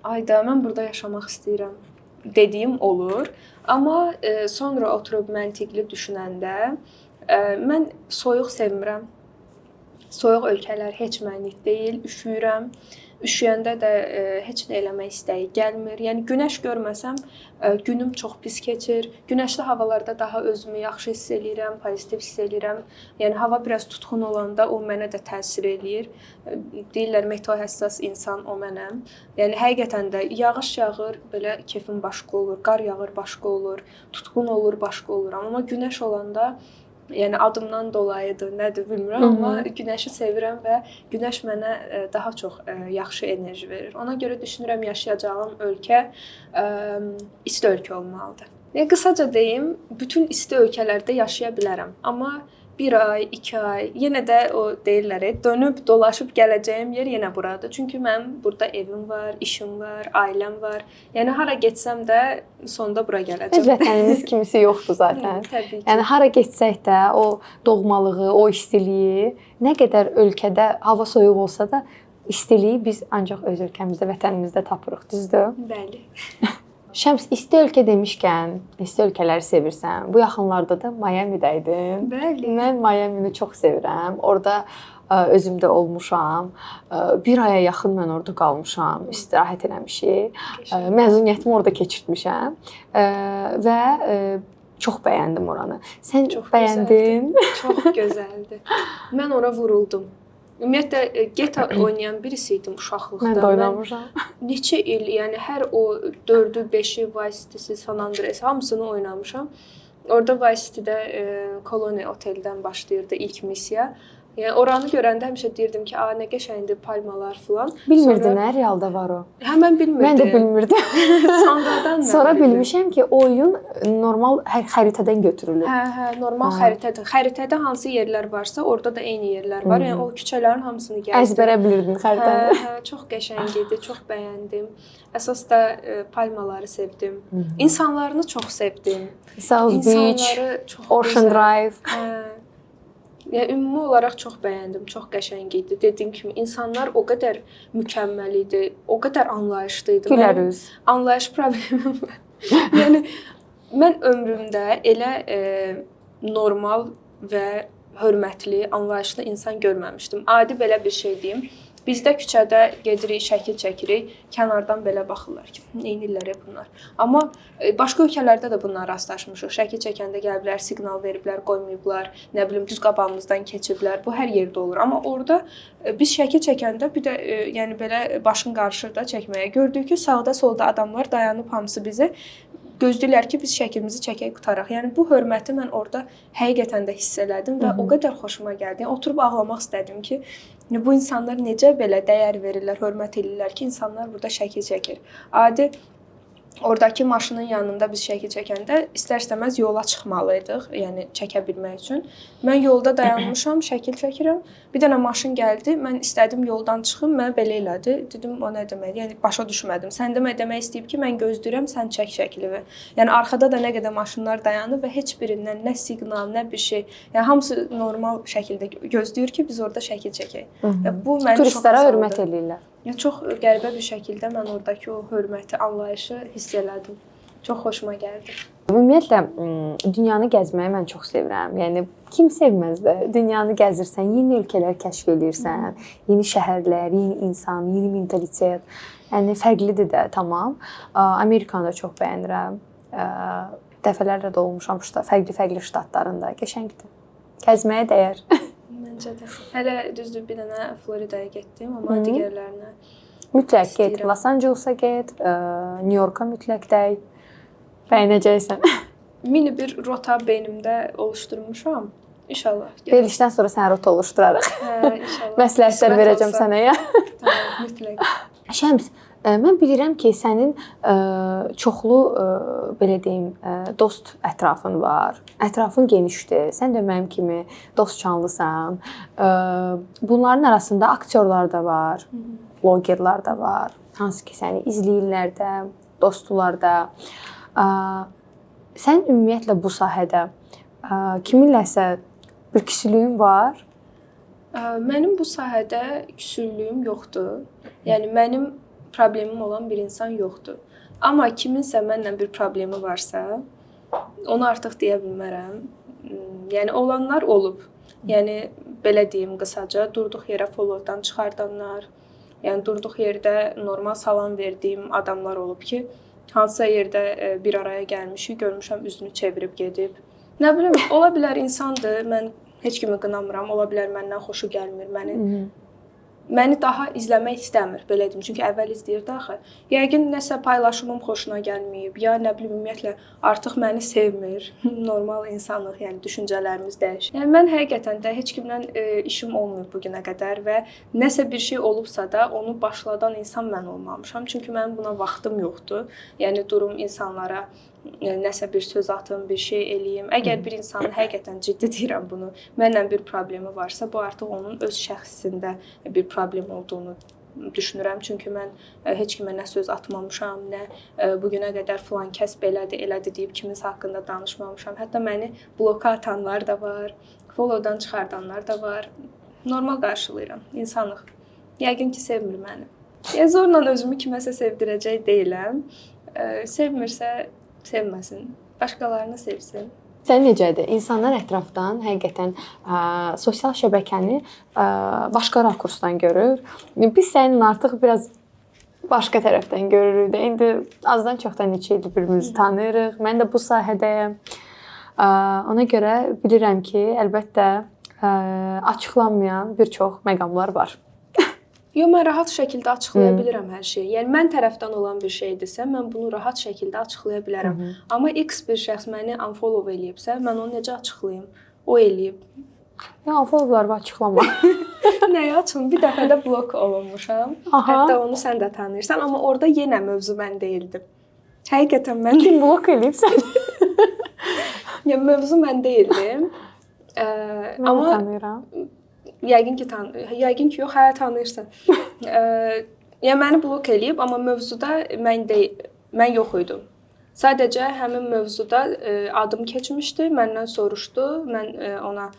ayda mən burada yaşamaq istəyirəm dediyim olur. Amma sonra oturub məntiqli düşünəndə mən soyuq sevmirəm. Soyuq ölkələr heç mənlik deyil, üşüyürəm. Üşüyəndə də heç nə eləmək istəyi gəlmir. Yəni günəş görməsəm günüm çox pis keçir. Günəşli havalarda daha özümü yaxşı hiss eləyirəm, pozitiv hiss eləyirəm. Yəni hava biraz tutqun olanda o mənə də təsir eləyir. Deyirlər meteohəssas insan o mənəm. Yəni həqiqətən də yağış yağır, belə keyfim başqa olur, qar yağır başqa olur, tutqun olur başqa olur. Amma günəş olanda yəni adımdan dolayıdır, nədir bilmirəm, amma günəşi sevirəm və günəş mənə daha çox yaxşı enerji verir. Ona görə düşünürəm yaşayacağım ölkə isti ölkə olmalıdır. Yəni qısaca deyim, bütün isti ölkələrdə yaşaya bilərəm, amma 1 ay, 2 ay, yenə də o deyirlər, dönüb dolaşıb gələcəyim yer yenə buradır. Çünki mənim burada evim var, işim var, ailəm var. Yəni hara getsəm də sonda bura gələcəm. Öz vətənimiz kimisi yoxdur zaten. Təbii ki. Yəni hara getsək də o doğmalığı, o istiliyi, nə qədər ölkədə hava soyuq olsa da istiliyi biz ancaq öz ölkəmizdə, vətənimizdə tapırıq, düzdür? Bəli. Şəms, isti ölkə demişkən, isti ölkələri sevirsən. Bu yaxınlarda da Miami-də idin. Bəli. Mən Miami-ni çox sevirəm. Orada özüm də olmuşam. 1 aya yaxın mən orada qalmışam, istirahət eləmişik. Məzuniyyətimi orada keçirtmişəm və çox bəyəndim oranı. Sən Çox bəyəndin? Çox gözəldir. Mən ora vuruldum. Ümumiyyətlə GTA oynayan birisi idim uşaqlıqda. Mən də oynamışam. Neçə il, yəni hər o 4-ü, 5-i, Vice City, San Andreas hamısını oynamışam. Orada Vice City-də Colony oteldən başlayırdı ilk missiya. Yəni oranı görəndə həmişə deyirdim ki, "A, nə qəşəngdir, palmalar filan." Bilmirdin nə realda var o? Hə, mən bilmirdim. Mən də bilmirdim. Sonradan Sonra bilmişəm ki, oyun normal xəritədən götürülür. Hə, normal xəritədir. Xəritədə hansı yerlər varsa, orada da eyni yerlər var. Yəni o küçələrin hamısını gəzdim. Əzbərə bilirdin xəritəni. Hə, çox qəşəng idi, çox bəyəndim. Əsas da palmaları sevdim. İnsanlarını çox sevdim. South Beach, çox Ocean gözəl. Drive. Hə. Yəni ümumi olaraq çox bəyəndim, çox qəşəng idi. Dediyim kimi insanlar o qədər mükəmməl idi, o qədər anlayışlı idi. Gülər üz. Anlayış problemim var. Yəni mən ömrümdə elə normal və hörmətli, anlayışlı insan görməmişdim. Adi belə bir şey deyim. Bizdə küçədə gedirik, şəkil çəkirik, kənardan belə baxırlar ki, neynirlər bunlar. Amma başqa ölkələrdə də bunlara rastlaşmışıq. Şəkil çəkəndə gəliblər, siqnal veriblər, qoymayıblar, nə bilim düz qabağımızdan keçiblər. Bu hər yerdə olur. Amma orada biz şəkil çəkəndə bir də yəni belə başın qarışır da çəkməyə. Gördük ki, sağda, solda adamlar dayanıb hamısı bizi gözləyirlər ki, biz şəklimizi çəkək, qutaraq. Yəni bu hörməti mən orada həqiqətən də hiss elədim və o qədər xoşuma gəldi. Yəni oturub ağlamaq istədim ki, bu insanlar necə belə dəyər verirlər, hörmət edirlər ki, insanlar burada şəkil çəkir. Adi oradakı maşının yanında biz şəkil çəkəndə istər-istəməz yola çıxmalıydıq, yəni çəkə bilmək üçün. Mən yolda dayanmışam, şəkil çəkirəm. Bir dənə maşın gəldi, mən istədim yoldan çıxım, mənə belə elədi. Dedim, o nə deməkdir? Yəni başa düşmədim. Sən demə demək istəyib ki, mən gözləyirəm, sən çək şəklini. Yəni arxada da nə qədər maşınlar dayanıb və heç birindən nə siqnal, nə bir şey. Yəni hamısı normal şəkildə gözləyir ki, biz orada şəkil çəkək. Bu məni çox turistlərə hörmət eləyirlər. Yəni çox qəribə bir şəkildə mən oradakı o hörməti, anlayışı hiss elədim. Çox xoşuma gəldi. Ümumiyyətlə dünyanı gəzməyi mən çox sevirəm. Yəni kim sevməz də? Dünyanı gəzirsən, yeni ölkələr kəşf edirsən, yeni şəhərlər, yeni insan, yeni mentalitet. Yəni fərqlidir də, tamam. Amerikanı da çox bəyənirəm. Dəfələrlə də olmuşam fərqli ştatlarında. Qəşəngdir. Gəzməyə dəyər. Məncə də. Hələ düzdür bir dənə Floridaya getdim, amma digərlərinə mütləq get. Los Angelesa get, New Yorka mütləq dəy. Bəyənəcəksən. Mini bir rota beynimdə oluşturmuşam. İnşallah. Verilişdən sonra sən rota oluşturarıq. Hə, inşallah. Məsləhətlər verəcəm sənə ya. Tamam, mütləq. Şəms, mən bilirəm ki, sənin çoxlu belə deyim, dost ətrafın var. Ətrafın genişdir. Sən də mənim kimi dostcanlısan. Bunların arasında aktyorlar da var, blogerlar da var. hansı ki səni izləyirlər də, dostlar da. Sən ümumiyyətlə bu sahədə kiminləsə bir küslüyün var? Mənim bu sahədə küslüyüm yoxdur. Yəni mənim problemim olan bir insan yoxdur. Amma kiminsə mənlə bir problemi varsa, onu artıq deyə bilmərəm. Yəni olanlar olub. Yəni belə deyim qısaca, durduq yerə followdan çıxardanlar, yəni durduq yerdə normal salam verdiyim adamlar olub ki, hansısa yerdə bir araya gəlmişik, görmüşəm üzünü çevirib gedib. Nə bilim, ola bilər insandır, mən heç kimi qınamıram, ola bilər məndən xoşu gəlmir, məni daha izləmək istəmir, belə deyim. Çünki əvvəl izləyirdi axı. Yəqin nəsə paylaşımım xoşuna gəlməyib, ya nə bilim ümumiyyətlə artıq məni sevmir. Normal insanlıq, yəni düşüncələrimiz dəyişir. Yəni mən həqiqətən də heç kimlə işim olmayıb bu günə qədər və nəsə bir şey olubsa da onu başladan insan mən olmamışam. Çünki mənim buna vaxtım yoxdur. Yəni durum insanlara nəsə bir söz atım, bir şey eləyim. Əgər bir insanın həqiqətən ciddi deyirəm bunu, mənlə bir problemi varsa, bu artıq onun öz şəxsində bir problem olduğunu düşünürəm. Çünki mən heç kimə nə söz atmamışam, nə bu günə qədər filan kəs belədir, elədir deyib kiminsə haqqında danışmamışam. Hətta məni bloka atanlar da var, followdan çıxardanlar da var. Normal qarşılayıram, insanlıq. Yəqin ki, sevmir məni. Zorla özümü kiməsə sevdirəcək deyiləm. Sevmirsə sevməsin, başqalarını sevsin. Sən necədir? İnsanlar ətrafdan həqiqətən sosial şəbəkəni başqa rakursdan görür. Biz sənin artıq biraz başqa tərəfdən görürük də. İndi azdan çoxdan neçə ildir bir-birimizi tanıyırıq. Mən də bu sahədəyəm. Ona görə bilirəm ki, əlbəttə açıqlanmayan bir çox məqamlar var. Yox, mən rahat şəkildə açıqlaya bilirəm hər şeyi. Yəni mən tərəfdən olan bir şeydirsə, mən bunu rahat şəkildə açıqlaya bilərəm. Amma X bir şəxs məni unfollow eləyibsə, mən onu necə açıqlayım? O eləyib. Ya unfollowları açıqlama. Nəyə açım? Bir dəfə də blok olunmuşam. Hətta onu sən də tanıyırsan, amma orada yenə mövzu mən deyildim. Həqiqətən mən kim blok eləyib səni? Yəni mövzu mən deyildim. Mən tanıyıram. Yəqin ki, yox, tanıyırsan. Yəni məni blok eləyib, amma mövzuda mən yox idim. Sadəcə həmin mövzuda adım keçmişdi, məndən soruşdu. Mən ona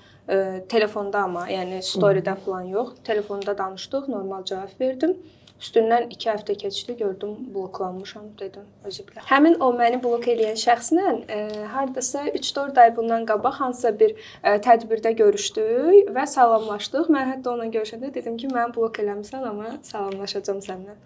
telefonda amma, yəni storydə falan yox, telefonda danışdıq, normal cavab verdim. Üstündən 2 həftə keçdi, gördüm bloklanmışam, dedim özü bilə. Həmin o məni blok eləyən şəxslə hardasa 3-4 ay bundan qabaq hansısa bir tədbirdə görüşdük və salamlaşdıq. Mən hətta onunla görüşəndə dedim ki, məni blok eləmisən, amma salamlaşacağam səninlə.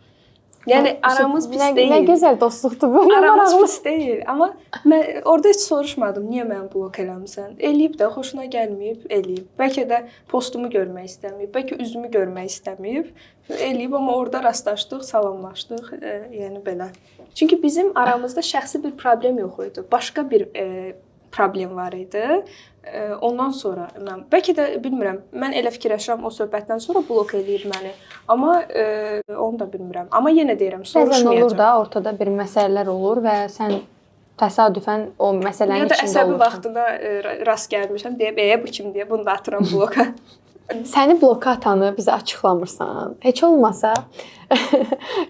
Yəni aramız pis deyil. Nə gözəl dostluqdur bu. Aramız pis deyil, amma mən orada heç soruşmadım, niyə məni blok eləmisən? Eləyib də, xoşuna gəlməyib, eləyib. Bəlkə də postumu görmək istəməyib, bəlkə üzümü görmək istəməyib, eləyib, amma orada rastlaşdıq, salamlaşdıq, yəni belə. Çünki bizim aramızda şəxsi bir problem yox idi, başqa bir problem var idi. Ondan sonra mən bəlkə də bilmirəm, mən elə fikirləşirəm o söhbətdən sonra blok eləyib məni. Amma onu da bilmirəm. Amma yenə deyirəm, soruşmayacağam. Bəzən olur da, ortada bir məsələlər olur və sən təsadüfən o məsələnin içində olursan. Ya da əsəbi vaxtında rast gəlmişəm deyib, bu kim deyə bunu da atıram bloka. Səni bloka atanı bizə açıqlamırsan. Heç olmasa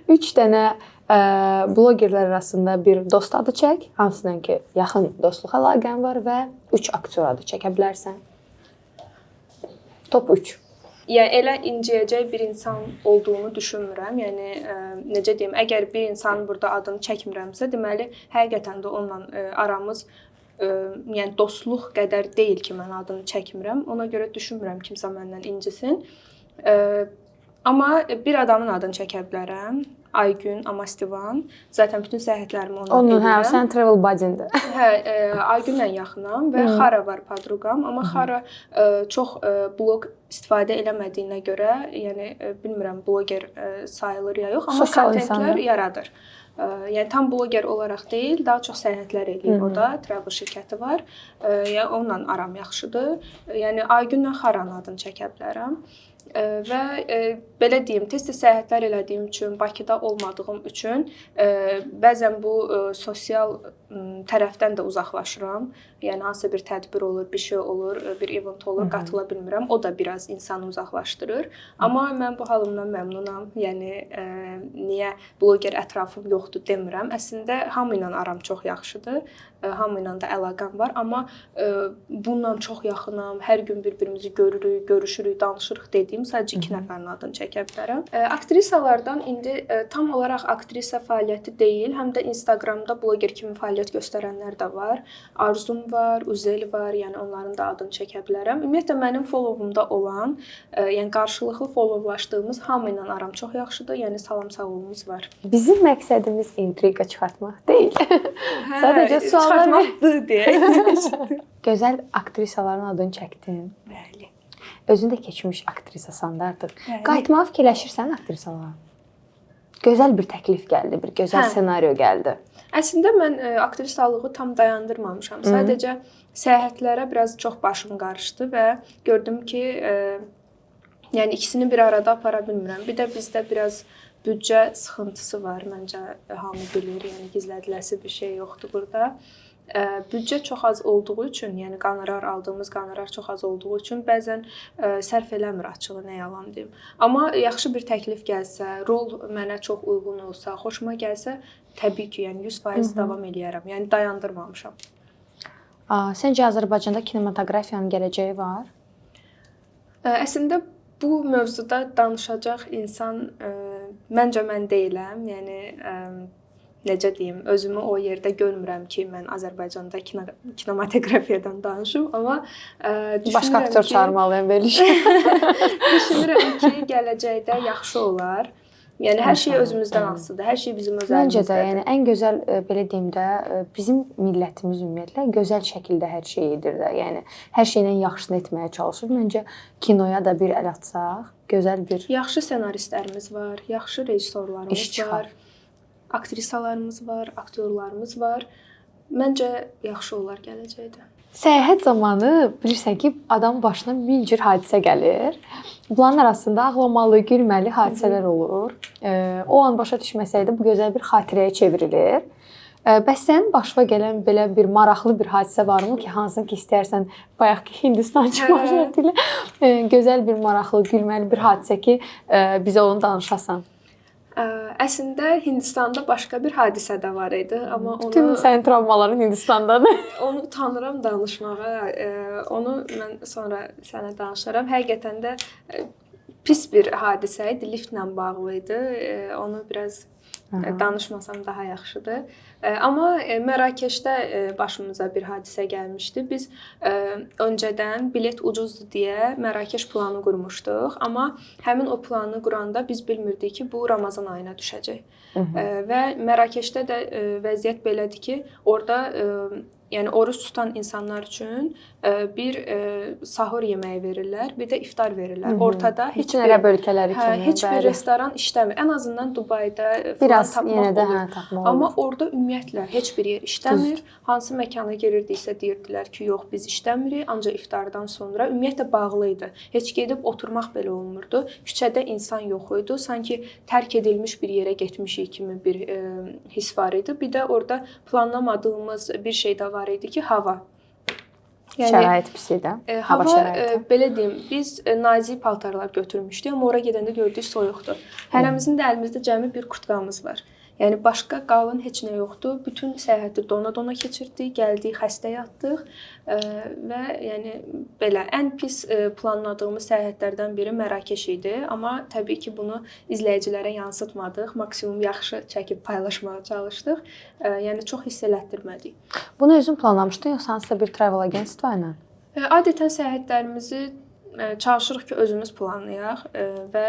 3 dənə blogerlər arasında bir dost adı çək, hansından ki, yaxın dostluq əlaqən var və 3 aktyor adı çəkə bilərsən. Top 3. Yəni elə inciyəcək bir insan olduğunu düşünmürəm. Yəni necə deyim, əgər bir insanın burada adını çəkmirəmsə, deməli həqiqətən də onunla aramız yəni dostluq qədər deyil ki, mən adını çəkmirəm. Ona görə düşünmürəm kimsə məndən incisin. Amma bir adamın adını çəkə bilərəm. Aygün Amastivan. Zaten bütün səyahətlərimi onunla edirəm. Onun, sən travel buddy-dir. Aygünlə yaxınam və Xara var podruqam. Amma Xara çox blog istifadə eləmədiyinə görə, yəni bilmirəm, bloger sayılır ya yox, amma kontentlər yaradır. Yəni tam bloger olaraq deyil, daha çox səyahətlər eləyir o da, travel şirkəti var. Yəni onunla aram yaxşıdır. Yəni Aygünlə Xaranın adını çəkə bilərəm. Və belə deyim, tez-tez səyahətlər elədiyim üçün, Bakıda olmadığım üçün bəzən bu sosial tərəfdən də uzaqlaşıram. Yəni hansısa bir tədbir olur, bir şey olur, bir event olur, qatıla bilmirəm. O da biraz insanı uzaqlaşdırır. Amma mən bu halımdan məmnunam. Yəni niyə bloger ətrafım yoxdur demirəm. Əslində hamı ilə aram çox yaxşıdır. Hamı ilə də əlaqəm var, amma bununla çox yaxınam. Hər gün bir-birimizi görürük, görüşürük, danışırıq dediyim sadəcə 2 nəfərin adını çəkə bilərəm. Aktrisalardan indi tam olaraq aktrisa fəaliyyəti deyil, həm də Instagramda bloger kimi fəaliyyət göstərənlər də var. Arzum var, Uzel var, yəni onların da adını çəkə bilərəm. Ümumiyyətlə mənim followumda olan, yəni qarşılıqlı followlaşdığımız hamı ilə aram çox yaxşıdır. Yəni salam sağolumuz var. Bizim məqsədimiz intriqa çıxartmaq deyil. Sadəcə suallar deyə. Gözəl aktrisaların adını çəkdin. Bəli. Özün də keçmiş aktrisasan da artıq. Qayıtmağı fikirləşirsən aktrisalara? Gözəl bir təklif gəldi, bir gözəl ssenariyo gəldi. Əslində mən aktrisalığı tam dayandırmamışam. Sadəcə səyahətlərə biraz çox başım qarışdı və gördüm ki, yəni ikisini bir arada apara bilmirəm. Bir də bizdə biraz büdcə sıxıntısı var, məncə hamı bilir, yəni gizlədiləsi bir şey yoxdur burada. Büdcə çox az olduğu üçün, yəni aldığımız qonorar çox az olduğu üçün bəzən sərf eləmir açığı, nə yalan deyim. Amma yaxşı bir təklif gəlsə, rol mənə çox uyğun olsa, xoşuma gəlsə, təbii ki, yəni 100% davam eləyərəm. Yəni dayandırmamışam. Səncə Azərbaycanda kinematografiyanın gələcəyi var? Əslində bu mövzuda danışacaq insan məncə mən deyiləm. Yəni necə deyim, özümü o yerdə görmürəm ki, mən Azərbaycanda kinematografiyadan danışım, amma başqa aktyor çağırmalıyam belə iş. Düşünürəm ki, gələcəkdə yaxşı olar. Yəni hər şey özümüzdən asılıdır. Hər şey bizim öz əlimizdədir. Məncə də, yəni ən gözəl belə deyim də, bizim millətimiz ümumiyyətlə gözəl şəkildə hər şey edir də. Yəni hər şeylə yaxşısını etməyə çalışır. Məncə kinoya da bir əl atsaq, gözəl bir yaxşı ssenaristlərimiz var, yaxşı rejissorlarımız var. Aktrisalarımız var, aktyorlarımız var. Məncə yaxşı olar gələcəkdə. Səyahət zamanı bilirsən ki, adamın başına min cür hadisə gəlir. Bunların arasında ağlamalı, gülməli hadisələr olur. O an başa düşməsəydi bu gözəl bir xatirəyə çevrilir. Bəs sənin başına gələn belə bir maraqlı bir hadisə varmı ki, hansını ki istərsən bayaq ki Hindistançı ilə gözəl bir maraqlı, gülməli bir hadisə ki, bizə onu danışasan? Əslində Hindistanda başqa bir hadisə də var idi, amma onu bütün sənin travmaların Hindistandadır. Onu utanıram danışmağa. Onu mən sonra sənə danışaram. Həqiqətən də pis bir hadisə idi, liftlə bağlı idi. Onu biraz danışmasam daha yaxşıdır. Amma Mərakeşdə başımıza bir hadisə gəlmişdi. Biz öncədən bilet ucuzdur deyə Mərakeş planı qurmuşduq. Amma həmin o planı quranda biz bilmirdik ki, bu Ramazan ayına düşəcək. Və Mərakeşdə də vəziyyət belədir ki, orada yəni oruç tutan insanlar üçün bir sahur yeməyi verirlər, bir də iftar verirlər. Ortada heç bir ərəb ölkələri kimi, heç bir restoran işləmir. Ən azından Dubayda biraz tapmaq yenə də tapmaq olur. Amma orada ümumiyyətlə heç bir yer işləmir. Hansı məkana girirdiksə deyirdilər ki, yox biz işləmirik, ancaq iftardan sonra ümumiyyətlə bağlı idi. Heç gedib oturmaq belə olmurdu. Küçədə insan yox idi. Sanki tərk edilmiş bir yerə getmişik kimi bir his var idi. Bir də orada planlamadığımız bir şey də var idi ki, hava. Yəni, şərait pis idi. Hava şəraiti. Belə deyim, biz nazik paltarlar götürmüşdük, amma ora gedəndə gördük soyuqdur. Hərəmizin də əlimizdə cəmi bir kurtqamız var. Yəni başqa qalın heç nə yoxdur. Bütün səyahəti dona-dona keçirdik, gəldik, xəstə yatdıq və yəni belə ən pis planladığımız səyahətlərdən biri Mərakeş idi. Amma təbii ki, bunu izləyicilərə yansıtmadıq. Maksimum yaxşı çəkib paylaşmağa çalışdıq. Yəni çox hiss elətdirmədik. Bunu özün planlamışdın yoxsa hansısa bir travel agentство ilə? Adətən səyahətlərimizi çalışırıq ki, özümüz planlayaq və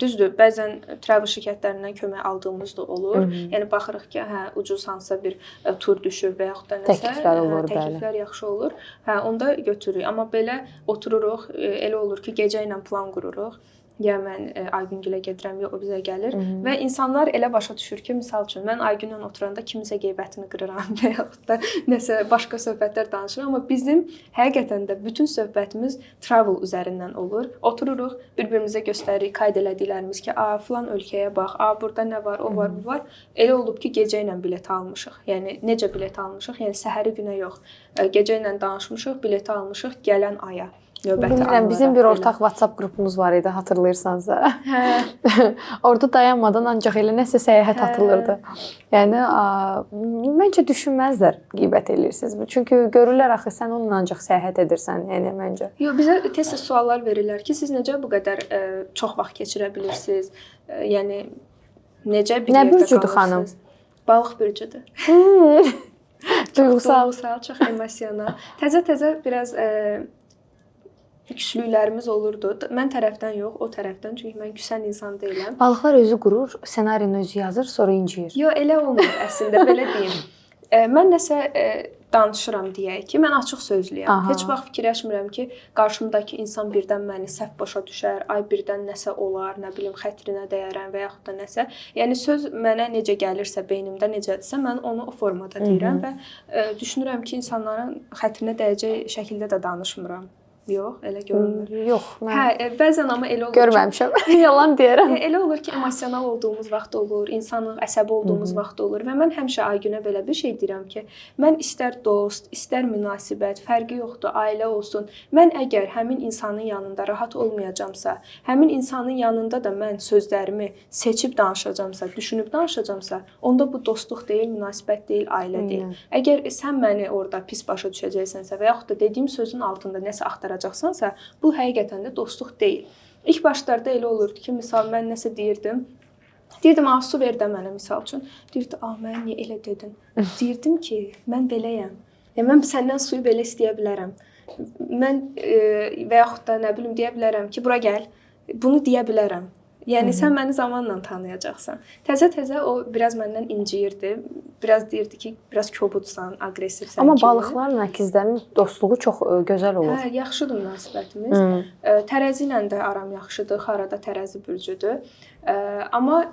düzdür, bəzən travel şirkətlərindən kömək aldığımız da olur. Yəni baxırıq ki, hə ucuz hansısa bir tur düşür və yaxud da nəsə təkliflər olur, təkliflər yaxşı olur. Hə onda götürürük. Amma belə otururuq, elə olur ki, gecə ilə plan qururuq. ya mən Aygüngilə gedirəm, ya o bizə gəlir və insanlar elə başa düşür ki, misal üçün mən Aygünlə oturanda kimisə qeybətini qırıram və yaxud da nəsə başqa söhbətlər danışıram, amma bizim həqiqətən də bütün söhbətimiz travel üzərindən olur. Otururuq, bir-birimizə göstəririk qayd elədiklərimiz ki, a filan ölkəyə bax, a burada nə var, o var, bu var. Elə olub ki, gecə ilə bilet almışıq. Yəni necə bilet almışıq? Yəni səhəri günə yox. Gecə ilə danışmışıq, bileti almışıq gələn aya. Bilmirəm, bizim bir ortaq WhatsApp qrupumuz var idi, hatırlayırsanızsa. Hə. Orada dayanmadan ancaq elə nəsə səyahət atılırdı. Yəni məncə düşünməzlər qeybət eləyirsiniz. Çünki görürlər axı sən onunla ancaq səyahət edirsən, yəni məncə. Yox, bizə tez-tez suallar verirlər ki, siz necə bu qədər çox vaxt keçirə bilirsiniz? Yəni necə bir yerdə qalırsınız? Nə bürcüdür xanım? Balıq bürcüdür. Duygusal, çox emosional. Təzə-təzə biraz küslüklərimiz olurdu. Mən tərəfdən yox, o tərəfdən. Çünki mən küsən insan deyiləm. Balıqlar özü qurur, ssenarini özü yazır, sonra inciyir. Yox, elə olmur əslində, belə deyim. Mən nəsə danışıram deyək ki, mən açıq sözlüyəm. Aha. Heç vaxt fikirləşmirəm ki, qarşımdakı insan birdən məni səhv başa düşər, ay birdən nəsə olar, nə bilim, xətrinə dəyərəm və yaxud da nəsə. Yəni söz mənə necə gəlirsə, beynimdə necədirsə, mən onu o formada deyirəm və düşünürəm ki, insanların xətrinə dəyəcək şəkildə də danışmıram. Yox, elə görünmür. Yox, mən. Hə, bəzən amma elə olur görməmişəm. Yalan deyirəm. Elə olur ki, emosional olduğumuz vaxt olur, insanın əsəbi olduğumuz vaxt olur və mən həmişə Aygünə belə bir şey deyirəm ki, mən istər dost, istər münasibət, fərqi yoxdur, ailə olsun. Mən əgər həmin insanın yanında rahat olmayacamsa, həmin insanın yanında da mən sözlərimi seçib danışacamsa, düşünüb danışacamsa, onda bu dostluq deyil, münasibət deyil, ailə deyil. Əgər sən məni orada pis başa düşəcəksənsə və yaxud da dediyim sözün altında nəsə axtaracaqsansa, bu həqiqətən də dostluq deyil. İlk başlarda elə olurdu ki, misal mən nəsə deyirdim, su ver də mənə misal üçün. Deyirdi, mənə niyə elə dedin? Deyirdim ki, mən beləyəm. Mən səndən suyu belə istəyə bilərəm. Mən və yaxud da nə bilim deyə bilərəm ki, bura gəl. Bunu deyə bilərəm. Yəni sən məni zamanla tanıyacaqsan. Təzə-təzə o biraz məndən inciyirdi. Biraz deyirdi ki, biraz kobudsan, aqressivsən. Amma balıqlarla əkizlərin dostluğu çox gözəl olur. Hə, yaxşıdır münasibətimiz. Tərəzi ilə də aram yaxşıdır. Xarada tərəzi bürcüdür. Amma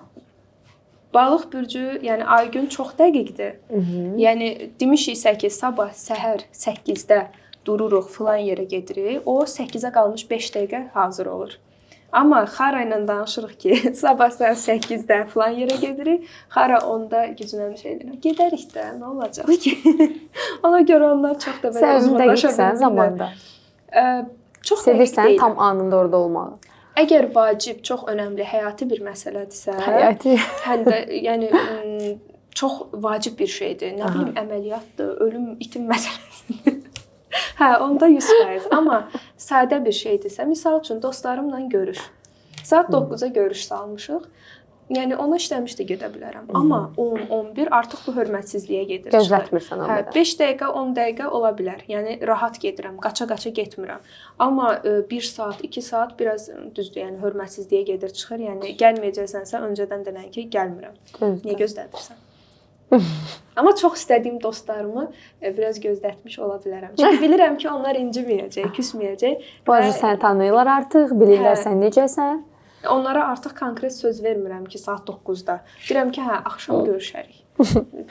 balıq bürcü, yəni Aygün çox dəqiqdir. Yəni demişiksə ki, sabah səhər 8-də dururuq, filan yerə gedirik. O 8-ə qalmış 5 dəqiqə hazır olur. Amma Xara ilə danışırıq ki, sabah saat 8-də filan yerə gedirik. Xara 10-da gücünə bir şey deyir. Gedərik də, nə olacaq ki? Ona görə onlar çox da belə uzmanlaşa bilirlər zamanda. Çox sevirsən tam anında orada olmağı. Əgər vacib, çox önəmli, həyati bir məsələdirsə, həm də yəni çox vacib bir şeydir. Nə bilim, əməliyyatdır, ölüm, itim məsələsidir. Hə, onda 100%. Amma sadə bir şeydirsə, misal üçün dostlarımla görüş. Saat 9-a görüş salmışıq. Yəni ona işləmişdə gedə bilərəm. Amma 10-11 artıq bu hörmətsizliyə gedir. Gözlətmirsən o qədər. 5 dəqiqə, 10 dəqiqə ola bilər. Yəni rahat gedirəm, qaça-qaça getmirəm. Amma 1 saat, 2 saat biraz düzdür, yəni hörmətsizliyə gedir, çıxır. Yəni gəlməyəcəksənsə öncədən denən ki, gəlmirəm. Niyə gözlədirsən? Amma çox istədiyim dostlarımı biraz gözlətmiş ola bilərəm. Çünki bilirəm ki, onlar inciməyəcək, küsməyəcək. Bazı səni tanıyırlar artıq, bilirlər sən necəsən. Onlara artıq konkret söz vermirəm ki, saat 9-da. Deyirəm ki, hə, axşam görüşərik.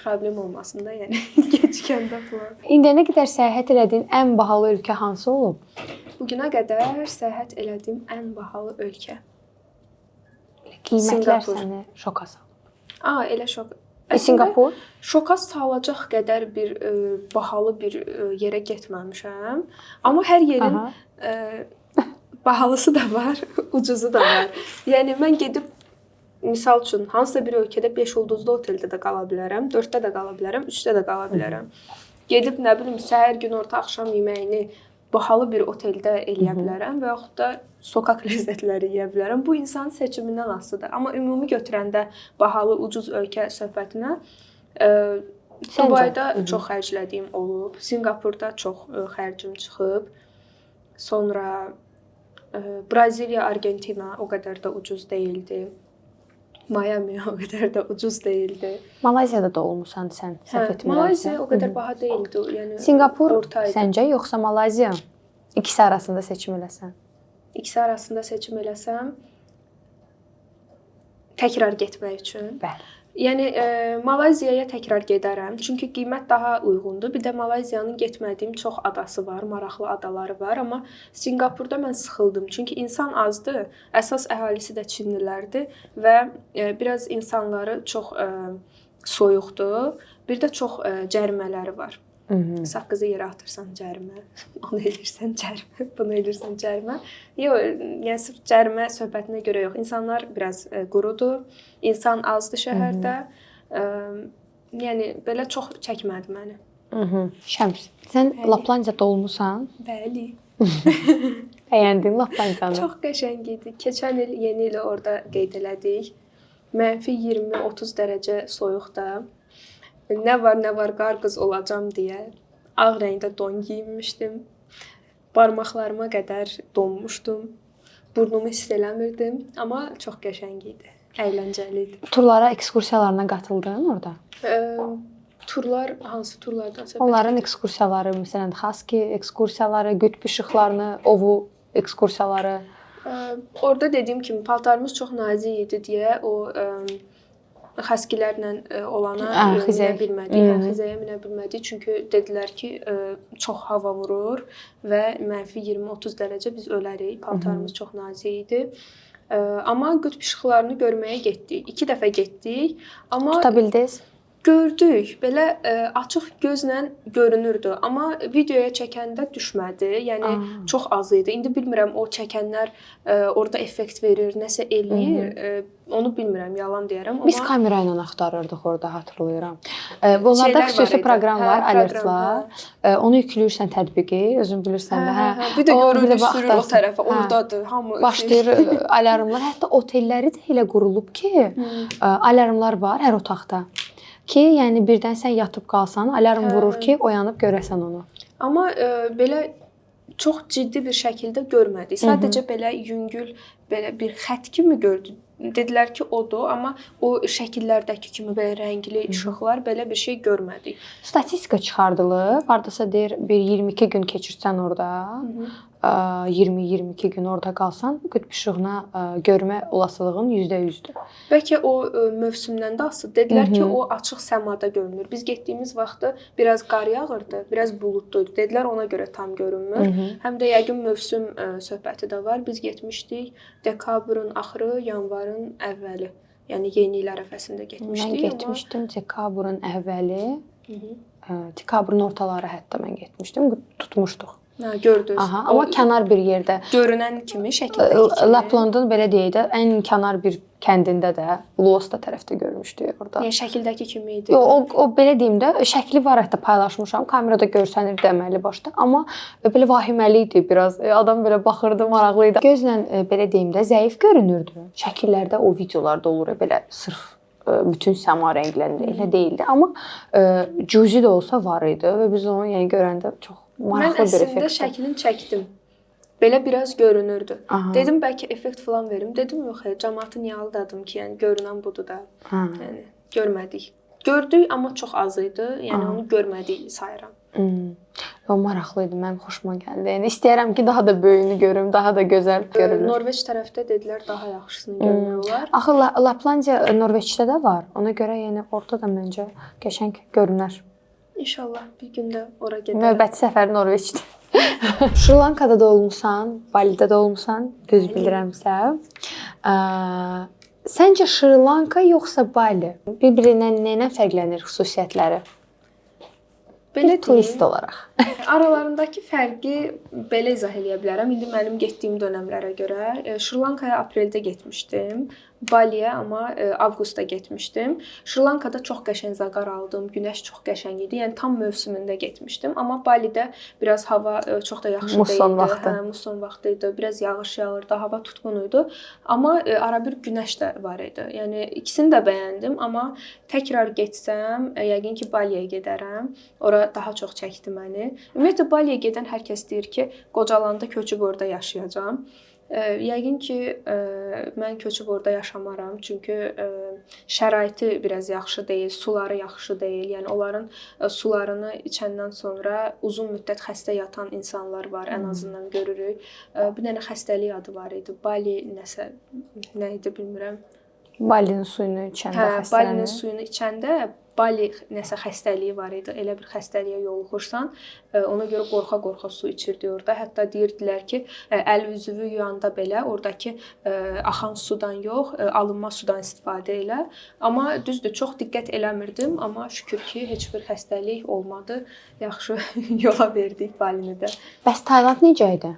Problem olmasın da, yəni gecikəndə falan. İndiyə qədər səyahət elədiyin ən bahalı ölkə hansı olub? Bugünə qədər səyahət elədiyim ən bahalı ölkə. Qiymətlər səni şoka salıb. Elə şok. Singapur? Şoka salacaq qədər bir bahalı bir yerə getməmişəm. Amma hər yerin bahalısı da var, ucuzu da var. Yəni mən gedib misal üçün hansısa bir ölkədə 5 ulduzlu oteldə də qala bilərəm, 4-də də qala bilərəm, 3-də də qala bilərəm. Gedib nə bilim səhər, günorta, axşam yeməyini bahalı bir oteldə eləyə bilərəm və yaxud da sokaq ləzzətləri yeyə bilərəm. Bu insanın seçimindən asılıdır. Amma ümumi götürəndə bahalı, ucuz ölkə söhbətinə Dubayda çox xərclədiyim olub. Singapurda çox xərcim çıxıb. Sonra Braziliya, Argentina o qədər də ucuz deyildi. Miami o qədər də ucuz deyildi. Malayziyada da olmusan sən, səhv etmirəmsə. Malayziya o qədər baha deyildi. Yəni Singapur səncə yoxsa Malayziya? İkisi arasında seçim eləsən. İkisi arasında seçim eləsəm, təkrar getmək üçün. Bəli. Yəni Malayziyaya təkrar gedərəm, çünki qiymət daha uyğundur. Bir də Malayziyanın getmədiyim çox adası var, maraqlı adaları var, amma Sinqapurda mən sıxıldım. Çünki insan azdır, əsas əhalisi də çinlilərdir və biraz insanları çox soyuqdur. Bir də çox cərimələri var. Saqqızı yerə atırsan cərimə, onu elirsən cərimə, bunu elirsən cərimə. Yox, yəni sırf cərimə söhbətinə görə yox. İnsanlar biraz qurudur, insan azdır şəhərdə. Yəni belə çox çəkmədi məni. Şəms, sən Laplandiyada olmusan? Bəli. Bəyəndin Laplandiyanı? Çox qəşəng idi. Keçən il yeni ili orada qeyd elədik. Mənfi 20-30 dərəcə soyuqda. Nə var qar qız olacam deyə ağ rəngdə don geyinmişdim. Barmaqlarıma qədər donmuşdum. Burnumu hiss eləmirdim, amma çox qəşəng idi. Əyləncəli idi. Turlara, ekskursiyalarına qatıldın orada? Turlar, hansı turlardan söhbət? Onların ekskursiyaları, məsələn, Xaski ekskursiyaları, qütb işıqlarını, ovu ekskursiyaları. Orada dediyim kimi paltarımız çox nazik idi deyə o xəskilərlə olana minə bilmədik. Xizəyə minə bilmədik, çünki dedilər ki, çox hava vurur və mənfi 20-30 dərəcə biz ölərik. Paltarımız çox nazik idi. Amma qütb işıqlarını görməyə getdik. 2 dəfə getdik. Amma tuta bildiniz? Gördük. Belə açıq gözlə görünürdü, amma videoya çəkəndə düşmədi. Yəni çox az idi. İndi bilmirəm o çəkənlər orada effekt verir, nəsə eləyir. Onu bilmirəm, yalan deyərəm, amma biz kamera ilə axtarırdıq orada, hatırlayıram. Bunlarda xüsusi proqram var, alertlar. Onu yükləyirsən tətbiqi, özün bilirsən də. Bir də görür, sürür o tərəfə, ordadır. Hamı başlayır alarmlar. Hətta otelləri də elə qurulub ki, alarmlar var hər otaqda. Ki, yəni birdən sən yatıb qalsan, alarm vurur ki, oyanıb görəsən onu. Amma belə çox ciddi bir şəkildə görmədik. Sadəcə belə yüngül, belə bir xətt kimi gördük. Dedilər ki, odur, amma o şəkillərdəki kimi belə rəngli işıqlar, belə bir şey görmədik. Statistika çıxardılıb. Hardasa deyir, bir 22 gün keçirsən orada, 20-22 gün orada qalsan, qütb işığına görmə olasılığın %100-dür. Bəlkə o mövsümdən də asılı. Dedilər ki, o açıq səmada görünür. Biz getdiyimiz vaxtda biraz qar yağırdı, biraz buludluydu. Dedilər ona görə tam görünmür. Həm də yəqin mövsüm söhbəti də var. Biz getmişdik dekabrın axırı, yanvarın əvvəli. Yəni yeni il ərəfəsində getmişdik. Mən getmişdim dekabrın əvvəli, dekabrın ortaları hətta mən getmişdim. Tutmuşduq. Gördünüz. Amma kənar bir yerdə. Görünən kimi, şəkildəki kimi. Laplandın belə deyək də, ən kənar bir kəndində də, Luosta tərəfdə görmüşdük orada. Yəni şəkildəki kimi idi. Yox, o belə deyim də, şəkli var hətta paylaşmışam. Kamerada görsənir deməli başda, amma belə vahiməli idi biraz. Adam belə baxırdı, maraqlı idi. Gözlə belə deyim də, zəif görünürdü. Şəkillərdə, o videolarda olur belə sırf bütün səma rənglərində elə deyildi, amma cüzi də olsa var idi və biz onu yəni görəndə çox maraqlı bir effekt. Mən əslində şəklini çəkdim. Belə biraz görünürdü. Dedim bəlkə effekt falan verim. Dedim yox, cəmaatı niyə aldadım ki, yəni görünən budur da. Yəni görmədik. Gördük, amma çox az idi. Yəni onu görmədik sayıram. O maraqlı idi, mənim xoşuma gəldi. Yəni istəyirəm ki, daha da böyüyünü görüm, daha da gözəl görünür. Norveç tərəfdə dedilər daha yaxşısını görmək olar. Axı Laplandiya Norveçdə də var. Ona görə yəni orada da məncə qəşəng görünər. İnşallah bir gün də ora gedərəm. Növbəti səfər Norveçdə. Şri-Lankada da olmusan, Balidə də olmusan, düz bilirəmsə. Səncə Şri-Lanka yoxsa Bali bir-birindən nə fərqlənir xüsusiyyətləri? Belə turist olaraq. Aralarındakı fərqi belə izah edə bilərəm. İndi mənim getdiyim dönəmlərə görə Şri-Lankaya apreldə getmişdim. Baliyə amma avqustda getmişdim. Şri-Lankada çox qəşəng zaqar aldım. Günəş çox qəşəng idi. Yəni tam mövsümündə getmişdim. Amma Balidə biraz hava çox da yaxşı deyildi. Muson vaxtı idi. Biraz yağış yağırdı, hava tutqun idi. Amma arabir günəş də var idi. Yəni ikisini də bəyəndim, amma təkrar getsəm, yəqin ki Baliyə gedərəm. Ora daha çox çəkdi məni. Ümumiyyətlə Baliyə gedən hər kəs deyir ki, qocalanda köçüb orada yaşayacağam. Yəqin ki, mən köçüb orada yaşamaram, çünki şəraiti biraz yaxşı deyil, suları yaxşı deyil. Yəni onların sularını içəndən sonra uzun müddət xəstə yatan insanlar var, ən azından görürük. Bir dənə xəstəlik adı var idi. Bali nəsə, nə idi bilmirəm. Balinin suyunu içəndə Balinin xəstələnir. suyunu içəndə bali nəsə xəstəliyi var idi. Elə bir xəstəliyə yoluxursan, ona görə qorxa-qorxa su içirdi orada. Hətta deyirdilər ki, əl üzvü yuyanda belə ordakı axan sudan yox, alınma sudan istifadə elə. Amma düzdür, çox diqqət eləmirdim, amma şükür ki, heç bir xəstəlik olmadı. Yaxşı yola verdik balini də. Bəs Tayland necə idi?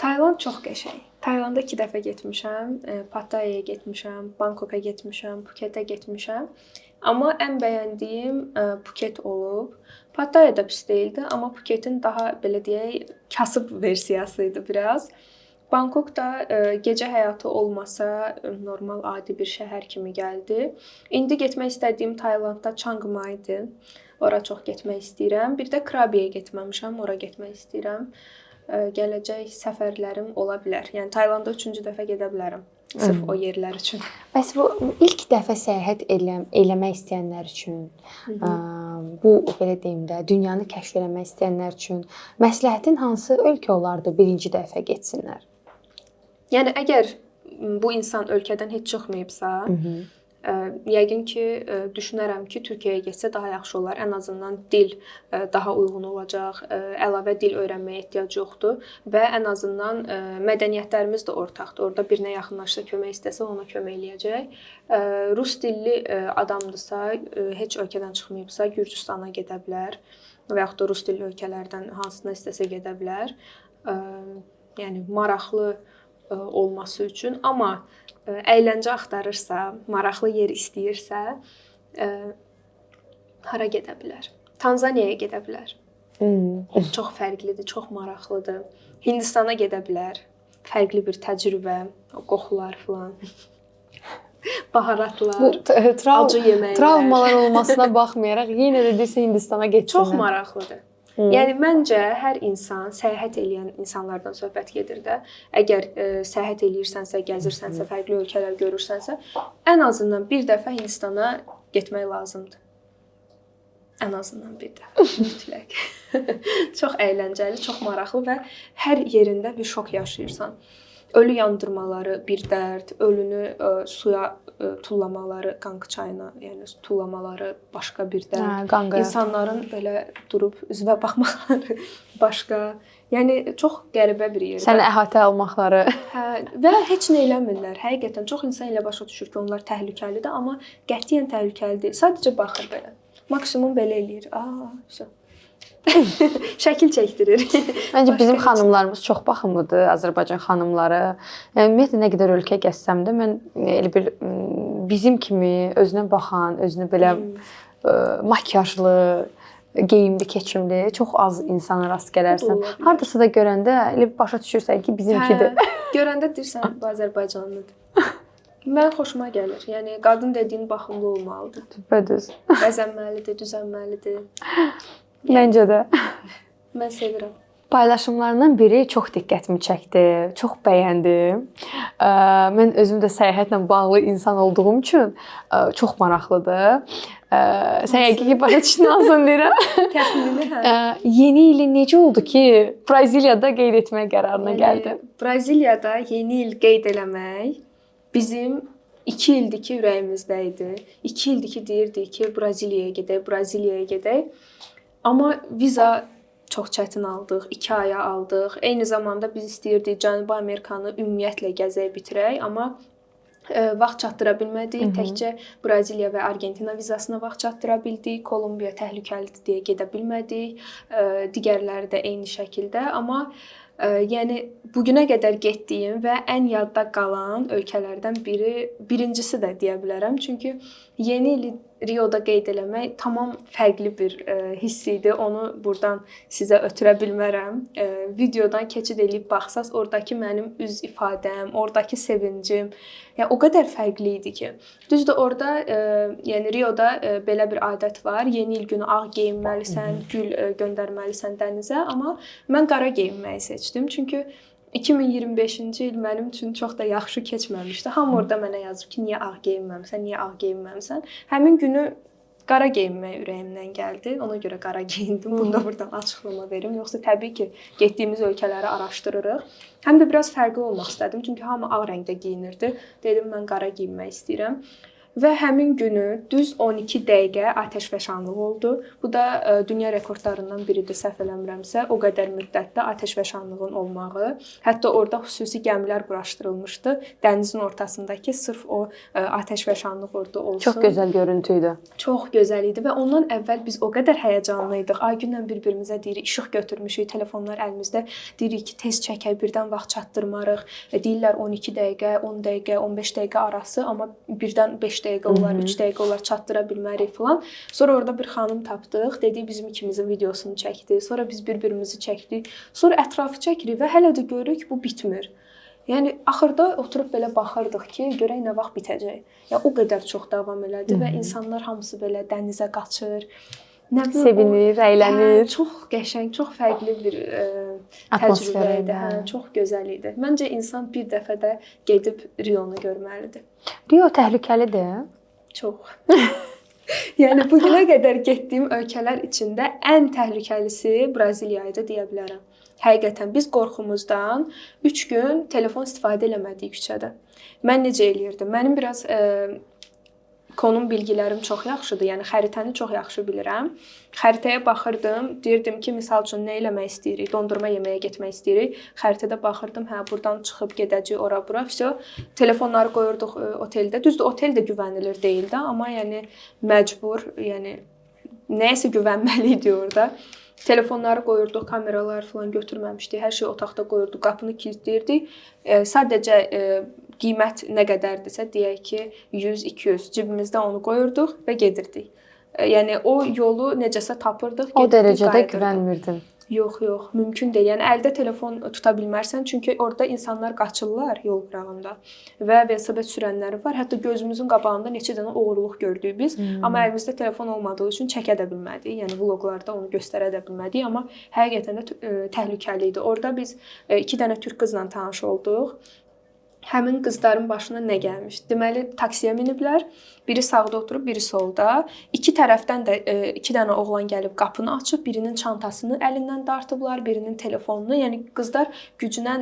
Tayland çox qəşəng. Taylanda 2 dəfə getmişəm. Pattayaya getmişəm, Bangkoka getmişəm, Phuketə getmişəm. Amma ən bəyəndiyim Phuket olub. Pattaya da pis deyildi, amma Phuketin daha belə deyək, kasıb versiyası idi biraz. Bangkok da gecə həyatı olmasa normal adi bir şəhər kimi gəldi. İndi getmək istədiyim Taylandda Chiang Mai idi. Ora çox getmək istəyirəm. Bir də Krabiyə getməmişəm, ora getmək istəyirəm. Gələcək səfərlərim ola bilər. Yəni Taylanda 3-cü dəfə gedə bilərəm. Sırf o yerlər üçün. Bəs bu ilk dəfə səyahət eləmək istəyənlər üçün, bu belə deyim də, dünyanı kəşf etmək istəyənlər üçün məsləhətin hansı ölkə olardı birinci dəfə getsinlər? Yəni əgər bu insan ölkədən heç çıxmayıbsa, yəqin ki, düşünərəm ki, Türkiyəyə getsə daha yaxşı olar. Ən azından dil daha uyğun olacaq, əlavə dil öyrənməyə ehtiyac yoxdur və ən azından mədəniyyətlərimiz də ortaqdır. Orada birinə yaxınlaşsa, kömək istəsə, ona kömək eləyəcək. Rus dilli adamdırsa, heç ölkədən çıxmayıbsa, Gürcüstana gedə bilər və yaxud da rus dilli ölkələrdən hansına istəsə gedə bilər. Yəni maraqlı olması üçün, amma əyləncə axtarırsa, maraqlı yer istəyirsə, hara gedə bilər? Tanzaniyaya gedə bilər. Çox fərqlidir, çox maraqlıdır. Hindistana gedə bilər. Fərqli bir təcrübə, qoxular filan. Baharatlar, acı yeməklər. Travmalar olmasına baxmayaraq yenə də desə Hindistana getsinlər. Çox maraqlıdır. Yəni məncə hər insan səyahət edən insanlardan söhbət gedir də. Əgər səyahət eləyirsənsə, gəzirsənsə, fərqli ölkələr görürsənsə, ən azından bir dəfə Hindistana getmək lazımdır. Ən azından bir dəfə mütləq. Çox əyləncəli, çox maraqlı və hər yerində bir şok yaşayırsan. Ölü yandırmaları bir dərd, ölünü suya tullamaları, Qanq çayına, yəni tullamaları başqa bir dərd. İnsanların belə durub üzvə baxmaları başqa. Yəni çox qəribə bir yerdir. Səni əhatə almaqları. Hə, və heç nə eləmirlər. Həqiqətən çox insan elə başa düşür ki, onlar təhlükəlidir, amma qətiyyən təhlükəli deyil. Sadəcə baxır belə. Maksimum belə eləyir. Şəkil çəkdirir. Məncə bizim xanımlarımız çox baxımlıdır, Azərbaycan xanımları. Yəni ümumiyyətlə nə qədər ölkə gəzsəm də mən elə bir bizim kimi özünə baxan, özünə belə makiyajlı, geyimli, keçimli çox az insana rast gələrsən. Hardasa da görəndə elə başa düşürsən ki, bizimkidir. Görəndə deyirsən bu Azərbaycanlıdır. Mən xoşuma gəlir. Yəni qadın dediyin baxımlı olmalıdır. Düpədüz. Bəzənməlidir, düzənməlidir. Məncə də. Mən sevirəm. Paylaşımlarından biri çox diqqətimi çəkdi, çox bəyəndim. Mən özüm də səyahətlə bağlı insan olduğum üçün çox maraqlıdır. Sən yəqin ki, başa düşdün azın deyirəm. Təxmini, hə. Yeni ilin necə oldu ki, Braziliyada qeyd etmək qərarına gəldin? Braziliyada yeni il qeyd eləmək bizim 2 ildir ki, ürəyimizdə idi. 2 ildir ki, deyirdik ki, Braziliyaya gedək. Amma viza çox çətin aldıq, 2 aya aldıq. Eyni zamanda biz istəyirdik Cənubi Amerikanı ümumiyyətlə gəzək bitirək, amma vaxt çatdıra bilmədik. Təkcə Braziliya və Argentina vizasına vaxt çatdıra bildik. Kolumbiya təhlükəlidir deyə gedə bilmədik. Digərləri də eyni şəkildə, amma yəni bugünə qədər getdiyim və ən yadda qalan ölkələrdən birincisi də deyə bilərəm. Çünki yeni ili Rioda qeyd eləmək tamam fərqli bir hiss idi. Onu burdan sizə ötürə bilmərəm. Videodan keçid eləyib baxsaz, oradakı mənim üz ifadəm, oradakı sevincim, yəni o qədər fərqli idi ki. Düzdür, orada yəni Rioda belə bir adət var. Yeni il günü ağ geyinməlisən, gül göndərməlisən dənizə, amma mən qara geyinməyi seçdim. Çünki 2025-ci il mənim üçün çox da yaxşı keçməmişdi. Hamı orada mənə yazıb ki, niyə ağ geyinməmisən, niyə ağ geyinməmisən? Həmin günü qara geyinmək ürəyimdən gəldi. Ona görə qara geyindim. Bunu da buradan açıqlama verim. Yoxsa təbii ki, getdiyimiz ölkələri araşdırırıq. Həm də biraz fərqli olmaq istədim. Çünki hamı ağ rəngdə geyinirdi. Dedim mən qara geyinmək istəyirəm. Və həmin günü düz 12 dəqiqə atəşfəşanlıq oldu. Bu da dünya rekordlarından biridir, səhv eləmirəmsə. O qədər müddətdə atəşfəşanlığın olmağı. Hətta orada xüsusi gəmilər quraşdırılmışdı. Dənizin ortasındakı sırf o atəşfəşanlıq orada olsun. Çox gözəl görüntü idi. Çox gözəl idi və ondan əvvəl biz o qədər həyəcanlı idik. Aygünlə bir-birimizə deyirik, işıq götürmüşük, telefonlar əlimizdə. Deyirik ki, tez çəkək, birdən vaxt çatdırmarıq. Deyirlər 12 dəqiqə, 10 dəqiqə, 15 dəqiqə arası, amma birdən 5 dəqiqə olar, 3 dəqiqə olar, çatdıra bilmərik filan. Sonra orada bir xanım tapdıq, dedi bizim ikimizin videosunu çəkdi. Sonra biz bir-birimizi çəkdik. Sonra ətrafı çəkirik və hələ də görürük bu bitmir. Yəni axırda oturub belə baxırdıq ki, görək nə vaxt bitəcək. Ya o qədər çox davam elədi və insanlar hamısı belə dənizə qaçır. Sevinir, əylənir. Çox qəşəng, çox fərqli bir təcrübə idi. Çox gözəl idi. Məncə insan bir dəfə də gedib Rionu görməlidir. Rio təhlükəlidir. Çox. Yəni bu günə qədər getdiyim ölkələr içində ən təhlükəlisi Braziliya idi deyə bilərəm. Həqiqətən biz qorxumuzdan 3 gün telefon istifadə eləmədik küçədə. Mən necə eləyirdim? Mənim biraz konum bilgilərim çox yaxşıdır. Yəni xəritəni çox yaxşı bilirəm. Xəritəyə baxırdım, deyirdim ki, misal üçün nə eləmək istəyirik? Dondurma yeməyə getmək istəyirik. Xəritədə baxırdım, hə burdan çıxıb gedəcəyik ora bura. Vəsə telefonları qoyurduq oteldə. Düzdür, otel də güvənilir deyildi, amma yəni məcbur, yəni nəyəsə güvənməli idi orada. Telefonları qoyurduq, kameralar falan götürməmişdik. Hər şey otaqda qoyurduq, qapını kilitləyirdik. Sadəcə qiymət nə qədərdirsə, deyək ki, 100-200 cibimizdə onu qoyurduq və gedirdik. Yəni o yolu necəsə tapırdıq, o dərəcədə güvənmirdin. Yox, mümkün deyil. Yəni əldə telefon tuta bilmərsən, çünki orada insanlar qaçırlar yol qırağında və velosiped sürənləri var. Hətta gözümüzün qabağında neçə dənə oğurluq gördük biz. Amma əlimizdə telefon olmadığı üçün çəkə də bilmədik. Yəni vloqlarda onu göstərə də bilmədik, amma həqiqətən də təhlükəli idi. Orada biz 2 dənə türk qızla tanış olduq. Həmin qızların başına nə gəlmiş? Deməli, taksiyə miniblər. Biri sağda oturub, biri solda. İki tərəfdən də 2 dənə oğlan gəlib qapını açıb, birinin çantasını əlindən dartıblar, birinin telefonunu. Yəni qızlar gücünə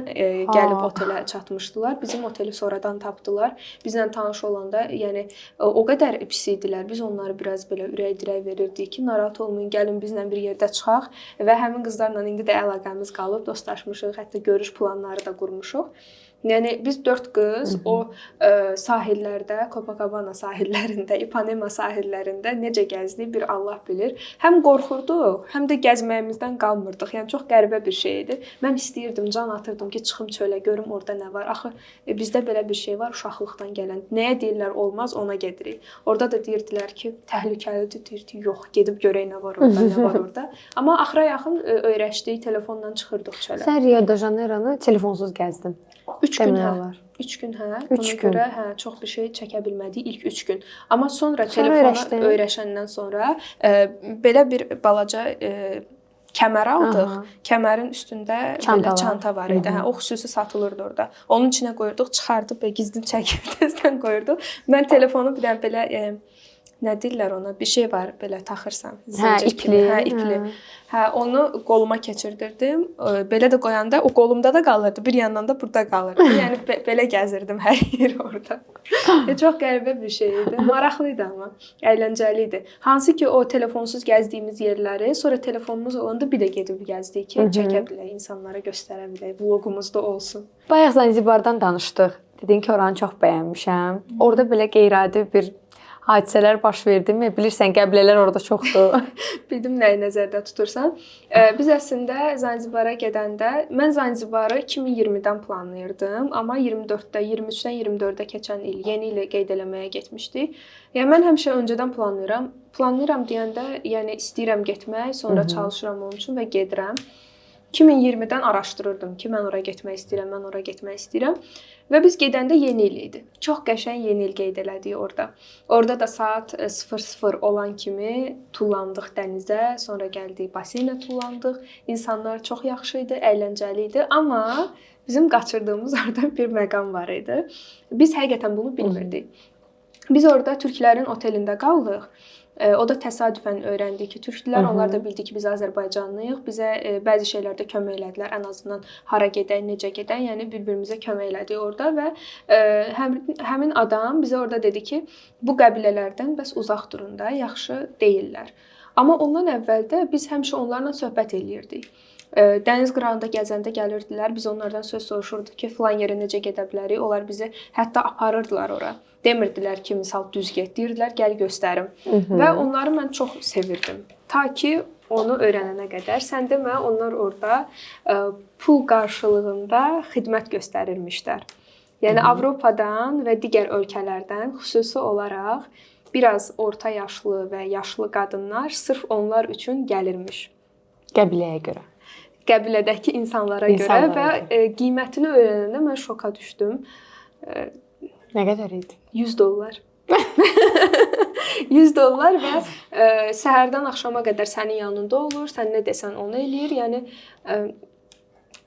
gəlib otelə çatmışdılar. Bizim oteli sonradan tapdılar. Bizlə tanış olanda, yəni o qədər pis idilər. Biz onları biraz belə ürək-dirək verirdik ki, narahat olmayın, gəlin bizlə bir yerdə çıxaq və həmin qızlarla indi də əlaqəmiz qalıb, dostlaşmışıq, hətta görüş planları da qurmuşuq. Yəni biz 4 qız o sahillərdə, Copacabana sahillərində, Ipanema sahillərində necə gəzdik bir Allah bilir. Həm qorxurduq, həm də gəzməyimizdən qalmırdıq. Yəni çox qəribə bir şey idi. Mən istəyirdim, can atırdım ki, çıxım çölə, görüm orada nə var. Axı bizdə belə bir şey var, uşaqlıqdan gələn. Nəyə deyirlər olmaz, ona gedirik. Orada da deyirdilər ki, təhlükəlidir, deyirdik, yox, gedib görək nə var orada, nə var orada. Amma axıra yaxın öyrəşdik, telefonla çıxırdıq çölə. Sən Rio de Janeiro'nu telefonsuz gəzdin. 3 gün hə. 3 gün hə. Ona görə çox bir şey çəkə bilmədik ilk 3 gün. Amma sonra telefonu öyrəşəndən sonra belə bir balaca kəmər aldıq. Kəmərin üstündə belə çanta var idi. Hə, o xüsusi satılırdı orada. Onun içinə qoyurduq, çıxardıb və gizlin çəkib tezdən qoyurduq. Mən telefonu bir dənə belə nə deyirlər ona? Bir şey var, belə taxırsan. İpli. Hə, ipli. Hə, onu qoluma keçirdirdim. Belə də qoyanda o qolumda da qalırdı, bir yandan da burada qalırdı. Yəni belə gəzirdim hər yer orada. Çox qəribə bir şey idi. Maraqlı idi amma, əyləncəli idi. Hansı ki o telefonsuz gəzdiyimiz yerləri, sonra telefonumuz olanda bir də gedib gəzdik ki, çəkə bilək, insanlara göstərə bilək, vloqumuzda olsun. Bayaq Zanzibardan danışdıq. Dedin ki, oranı çox bəyənmişəm. Orada belə qeyri-adi bir hadisələr baş verdimi? Bilirsən, qəbilələr orada çoxdur. Bildim nəyi nəzərdə tutursan. Biz əslində Zanzibara gedəndə, mən Zanzibarı 2020-dən planlayırdım, amma 23-dən 24-ə keçən il, yeni ili qeyd eləməyə getmişdik. Yəni mən həmişə öncədən planlayıram. Planlayıram deyəndə, yəni istəyirəm getmək, sonra çalışıram onun üçün və gedirəm. 2020-dən araşdırırdım ki, mən ora getmək istəyirəm, Və biz gedəndə yeni il idi. Çox qəşəng yeni il qeyd elədik orada. Orada da saat 00 olan kimi tullandıq dənizə, sonra gəldik baseynə tullandıq. İnsanlar çox yaxşı idi, əyləncəli idi, amma bizim qaçırdığımız orada bir məqam var idi. Biz həqiqətən bunu bilmirdik. Biz orada türklərin otelində qaldıq. O da təsadüfən öyrəndi ki, türkdülər. Onlar da bildi ki, biz Azərbaycanlıyıq. Bizə bəzi şeylərdə kömək elədilər. Ən azından hara gedək, necə gedək, yəni bir-birimizə kömək elədik orada və həmin adam bizə orada dedi ki, bu qəbilələrdən bəs uzaq durun da, yaxşı deyillər. Amma ondan əvvəl də biz həmişə onlarla söhbət eləyirdik. Dəniz qırağında gəzəndə gəlirdilər, biz onlardan söz soruşurduq ki, filan yerə necə gedə bilərik. Onlar bizi hətta aparırdılar ora. Demirdilər ki, misal düz get, deyirdilər, gəl göstərim. Və onları mən çox sevirdim. Ta ki onu öyrənənə qədər. Sən demə, onlar orada pul qarşılığında xidmət göstərilmişlər. Yəni Avropadan və digər ölkələrdən xüsusi olaraq biraz orta yaşlı və yaşlı qadınlar sırf onlar üçün gəlirmiş. Qəbiləyə görə. Qəbilədəki insanlara görə və qiymətini öyrənəndə mən şoka düşdüm. Nə qədər idi? $100. $100 və səhərdən axşama qədər sənin yanında olur, sən nə desən onu eləyir. Yəni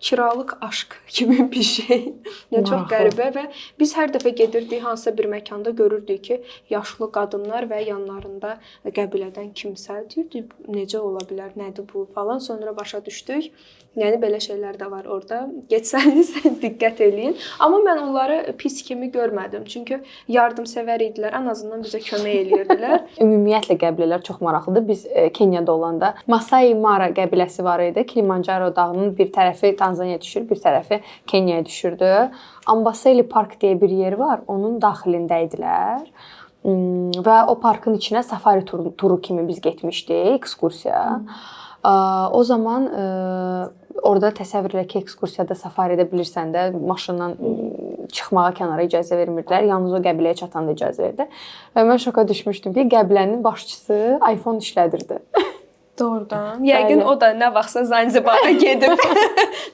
kiralıq aşk kimi bir şey. Yəni çox qəribə və biz hər dəfə gedirdik hansısa bir məkanda görürdük ki, yaşlı qadınlar və yanlarında qəbilədən kimsə deyirdik, necə ola bilər, nədir bu falan. Sonra başa düşdük. Yəni belə şeylər də var orada. Getsəniz diqqət eləyin. Amma mən onları pis kimi görmədim. Çünki yardımsevər idilər. Ən azından bizə kömək eləyirdilər. Ümumiyyətlə qəbilələr çox maraqlıdır. Biz Kenyada olanda Masai Mara qəbiləsi var idi. Kilimanjaro dağının bir tərəfi Tanzaniya düşür, bir tərəfi Kenyaya düşürdü. Amboseli Park deyə bir yer var. Onun daxilində idilər. Və o parkın içinə safari turu kimi biz getmişdik, ekskursiya. O zaman orada təsəvvür elə ki, ekskursiyada safari edə bilirsən də, maşından çıxmağa kənara icazə vermirdilər. Yalnız o qəbiləyə çatanda icazə verdi. Və mən şoka düşmüşdüm ki, qəbilənin başçısı iPhone işlədirdi. Doğrudan. Yəqin o da nə vaxtsa Zanzibara gedib.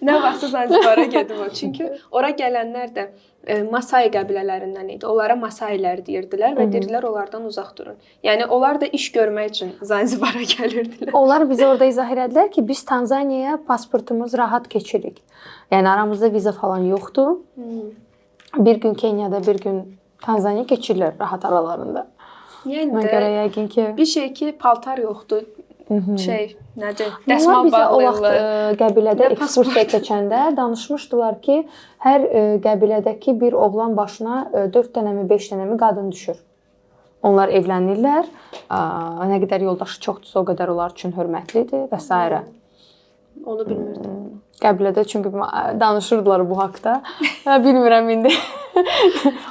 Nə vaxtsa Zanzibara gedib o. Çünki ora gələnlər də Masai qəbilələrindən idi. Onlara Masailər deyirdilər və deyirdilər onlardan uzaq durun. Yəni onlar da iş görmək üçün Zanzibara gəlirdilər. Onlar bizə orada izah etdilər ki, biz Tanzaniyaya pasportumuz rahat keçirik. Yəni aramızda viza falan yoxdur. Bir gün Kenyada, bir gün Tanzaniya keçirlər rahat aralarında. Yəni Ona görə yəqin ki bir şey ki, paltar yoxdur. Necə? Dəsmal bağlayırlar. Qəbilədə ekskursiya keçəndə danışmışdılar ki, hər qəbilədəki bir oğlan başına 4 dənəmi, 5 dənəmi qadın düşür. Onlar evlənirlər. Nə qədər yoldaşı çoxdursa, o qədər onlar üçün hörmətlidir və s. Onu bilmirdim. Qəbilədə çünki danışırdılar bu haqqda. Bilmirəm indi.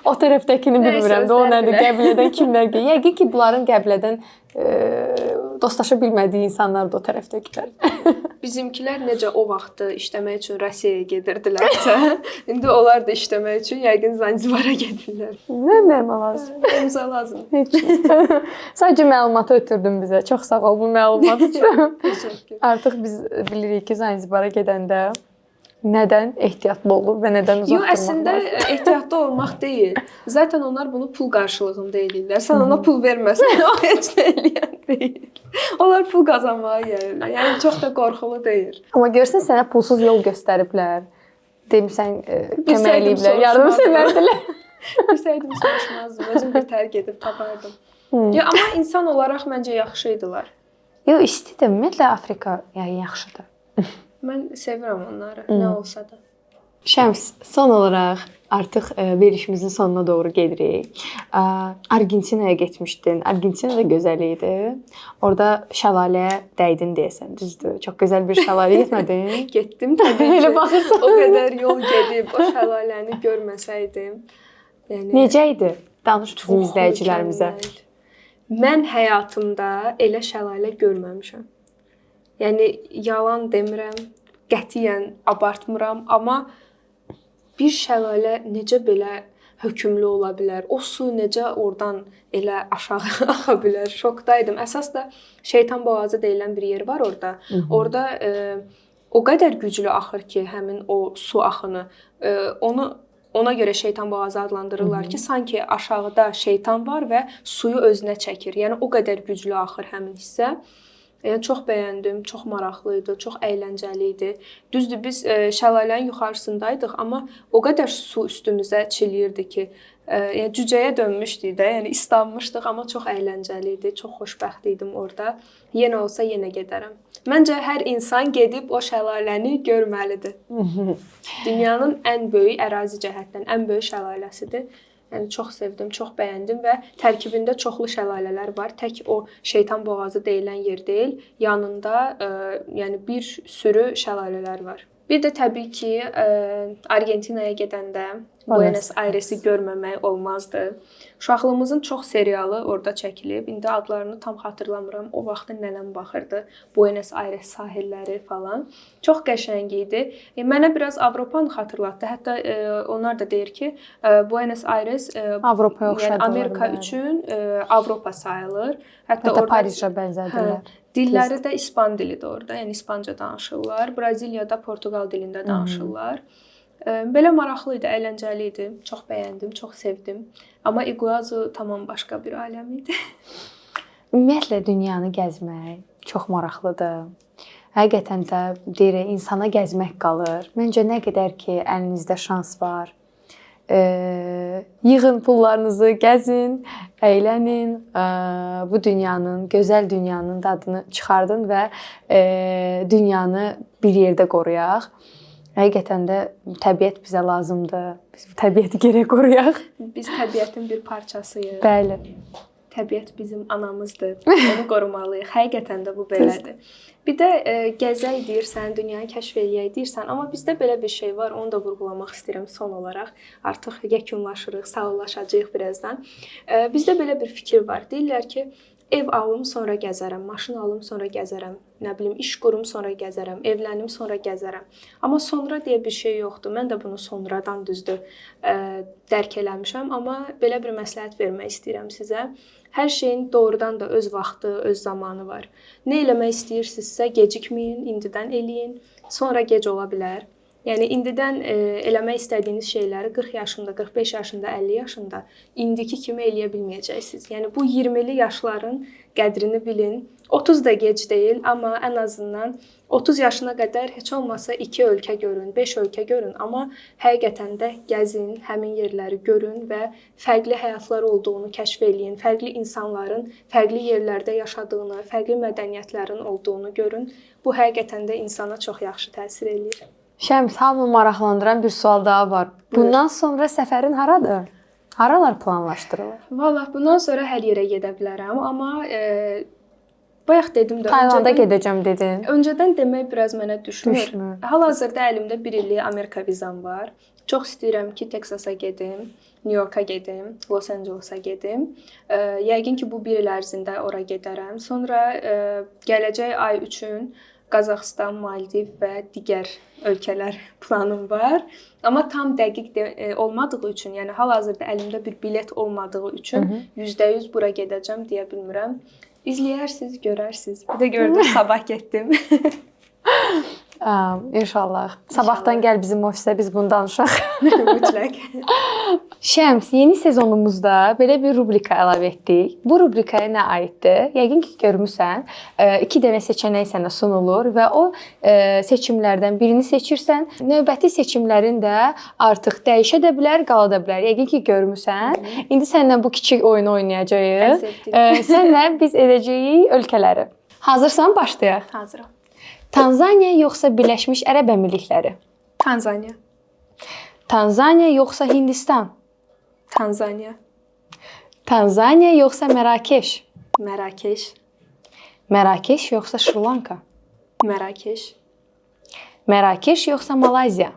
O tərəfdəkini bilmirəm də, o nədir, qəbilədən kimlər gəlir. Yəqin ki, bunların qəbilədən dostlaşa bilmədiyi insanlar da o tərəfdəkilər. Bizimkilər necə o vaxt işləmək üçün Rusiyaya gedirdilərsə, indi onlar da işləmək üçün yəqin Zanzibara gedirlər. Nə lazım? İmza lazım. Heç. Sadəcə məlumatı ötürdün bizə. Çox sağ ol bu məlumat üçün. Təşəkkür. Artıq biz bilirik ki, Zanzibara gedəndə nədən ehtiyatlı olub və nədən uzaq durmaq lazım? Əslində ehtiyatlı olmaq deyil. Zaten onlar bunu pul qarşılığında eləyirlər. Sən ona pul verməsən, o heç nə eləyən deyil. Onlar pul qazanmağa gəlirlər. Yəni çox da qorxulu deyil. Amma görsən sənə pulsuz yol göstəriblər. Demisən kömək eləyiblər, yardımsevərdilər. Bilsəydim soruşmazdım. Özüm bir tərk edib tapardım. Amma insan olaraq məncə yaxşı idilər. Yox, istidir. Ümumiyyətlə Afrika yaxşıdır. Mən sevirəm onları, nə olsa da. Şəms, son olaraq artıq verilişimizin sonuna doğru gedirik. Argentinaya getmişdin. Argentina da gözəl idi. Orada şəlaləyə dəydin deyəsən, düzdür? Çox gözəl bir şəlaləyə getmədin? Getdim təbii ki. Elə baxırsan. O qədər yol gedib o şəlaləni görməsəydim. Yəni necə idi? Danış bizim izləyicilərimizə. Mən həyatımda elə şəlalə görməmişəm. Yəni yalan demirəm, qətiyyən abartmıram, amma bir şəlalə necə belə hökmlü ola bilər? O su necə oradan elə aşağı axa bilər? Şokdaydım. Əsas da Şeytan boğazı deyilən bir yer var orada. Orada o qədər güclü axır ki, həmin o su axını. Ona görə Şeytan boğazı adlandırırlar ki, sanki aşağıda şeytan var və suyu özünə çəkir. Yəni o qədər güclü axır həmin hissə. Yəni çox bəyəndim, çox maraqlı idi, çox əyləncəli idi. Düzdür, biz şəlalənin yuxarısındaydıq, amma o qədər su üstümüzə çiləyirdi ki, yəni cücəyə dönmüşdük də, yəni islanmışdıq, amma çox əyləncəli idi, çox xoşbəxt idim orada. Yenə olsa yenə gedərəm. Məncə hər insan gedib o şəlaləni görməlidir. Dünyanın ən böyük ərazi cəhətdən ən böyük şəlaləsidir. Yəni çox sevdim, çox bəyəndim və tərkibində çoxlu şəlalələr var. Tək o Şeytan boğazı deyilən yer deyil, yanında yəni bir sürü şəlalələr var. Bir də təbii ki, Argentinaya gedəndə Buenos Airesi görməmək olmazdı. Uşaqlığımızın çox serialı orada çəkilib. İndi adlarını tam xatırlamıram. O vaxt nənəm baxırdı. Buenos Aires sahilləri falan. Çox qəşəng idi. Mənə biraz Avropanı xatırlatdı. Hətta onlar da deyir ki, Buenos Aires Avropaya oxşadır. Yəni Amerika üçün Avropa sayılır. Hətta orada Parisə bənzədirlər. Dilləri də ispan dilidir orada. Yəni ispanca danışırlar. Braziliyada Portuqal dilində danışırlar. Belə maraqlı idi, əyləncəli idi. Çox bəyəndim, çox sevdim. Amma Iguazu tamam başqa bir aləm idi. Ümumiyyətlə dünyanı gəzmək çox maraqlıdır. Həqiqətən də deyirək, insana gəzmək qalır. Məncə nə qədər ki əlinizdə şans var, yığın pullarınızı, gəzin, əylənin, bu dünyanın, gözəl dünyanın dadını çıxardın və dünyanı bir yerdə qoruyaq. Həqiqətən də təbiət bizə lazımdır. Biz təbiəti gərək qoruyaq. Biz təbiətin bir parçasıyıq. Bəli. Təbiət bizim anamızdır. Onu qorumalıyıq. Həqiqətən də bu belədir. Bir də gəzək deyirsən, dünyanı kəşf eləyək deyirsən, amma bizdə belə bir şey var, onu da vurğulamaq istəyirəm son olaraq. Artıq yekunlaşırıq, sağollaşacağıq birazdan. Bizdə belə bir fikir var. Deyirlər ki, ev alım, sonra gəzərəm, maşın alım, sonra gəzərəm, nə bilim, iş qurum, sonra gəzərəm, evlənim, sonra gəzərəm. Amma sonra deyə bir şey yoxdur. Mən də bunu sonradan düzdür dərk eləmişəm, amma belə bir məsləhət vermək istəyirəm sizə. Hər şeyin doğrudan da öz vaxtı, öz zamanı var. Nə eləmək istəyirsinizsə gecikməyin, indidən eləyin, sonra gec ola bilər. Yəni indidən eləmək istədiyiniz şeyləri 40 yaşında, 45 yaşında, 50 yaşında indiki kimi eləyə bilməyəcəksiniz. Yəni bu 20'li yaşların qədrini bilin. 30 da gec deyil, amma ən azından 30 yaşına qədər heç olmasa 2 ölkə görün, 5 ölkə görün, amma həqiqətən də gəzin, həmin yerləri görün və fərqli həyatlar olduğunu kəşf eləyin, fərqli insanların fərqli yerlərdə yaşadığını, fərqli mədəniyyətlərin olduğunu görün. Bu həqiqətən də insana çox yaxşı təsir eləyir. Şəms, hamını maraqlandıran bir sual daha var. Bundan sonra səfərin haradır? Haralar planlaşdırılır? Vallahi bundan sonra hər yerə gedə bilərəm, amma bayaq dedim də Tayland'a gedəcəm dedin. Öncədən demək biraz mənə düşmür. Hal-hazırda əlimdə 1 illik Amerika vizam var. Çox istəyirəm ki, Texasa gedim, New York'a gedim, Los Angeles'a gedim. Yəqin ki, bu 1 il ərzində ora gedərəm. Sonra gələcək ay üçün Qazaxıstan, Maldiv və digər ölkələr planım var. Amma tam dəqiq olmadığı üçün, yəni hal-hazırda əlimdə bir bilet olmadığı üçün %100 bura gedəcəm deyə bilmirəm. İzləyərsiniz, görərsiniz. Bir də gördüm sabah getdim. İnşallah. Sabahdan gəl bizim ofisə, biz bunu danışaq. Mütləq. Şəms, yeni sezonumuzda belə bir rubrika əlavə etdik. Bu rubrikaya nə aiddir? Yəqin ki, görmüsən, 2 dənə seçənek sənə sunulur və o seçimlərdən birini seçirsən. Növbəti seçimlərin də artıq dəyişə də bilər, qala da bilər. Yəqin ki, görmüsən. İndi səninlə bu kiçik oyunu oynayacağıq. Sənlə biz edəcəyik ölkələri. Hazırsan, başlayaq. Hazıram. Tanzaniya yoxsa Birləşmiş Ərəb Əmirlikləri? Tanzaniya. Tanzaniya yoxsa Hindistan? Tanzaniya. Tanzaniya yoxsa Mərakeş? Mərakeş. Mərakeş yoxsa Şri-Lanka? Mərakeş. Mərakeş yoxsa Malayziya?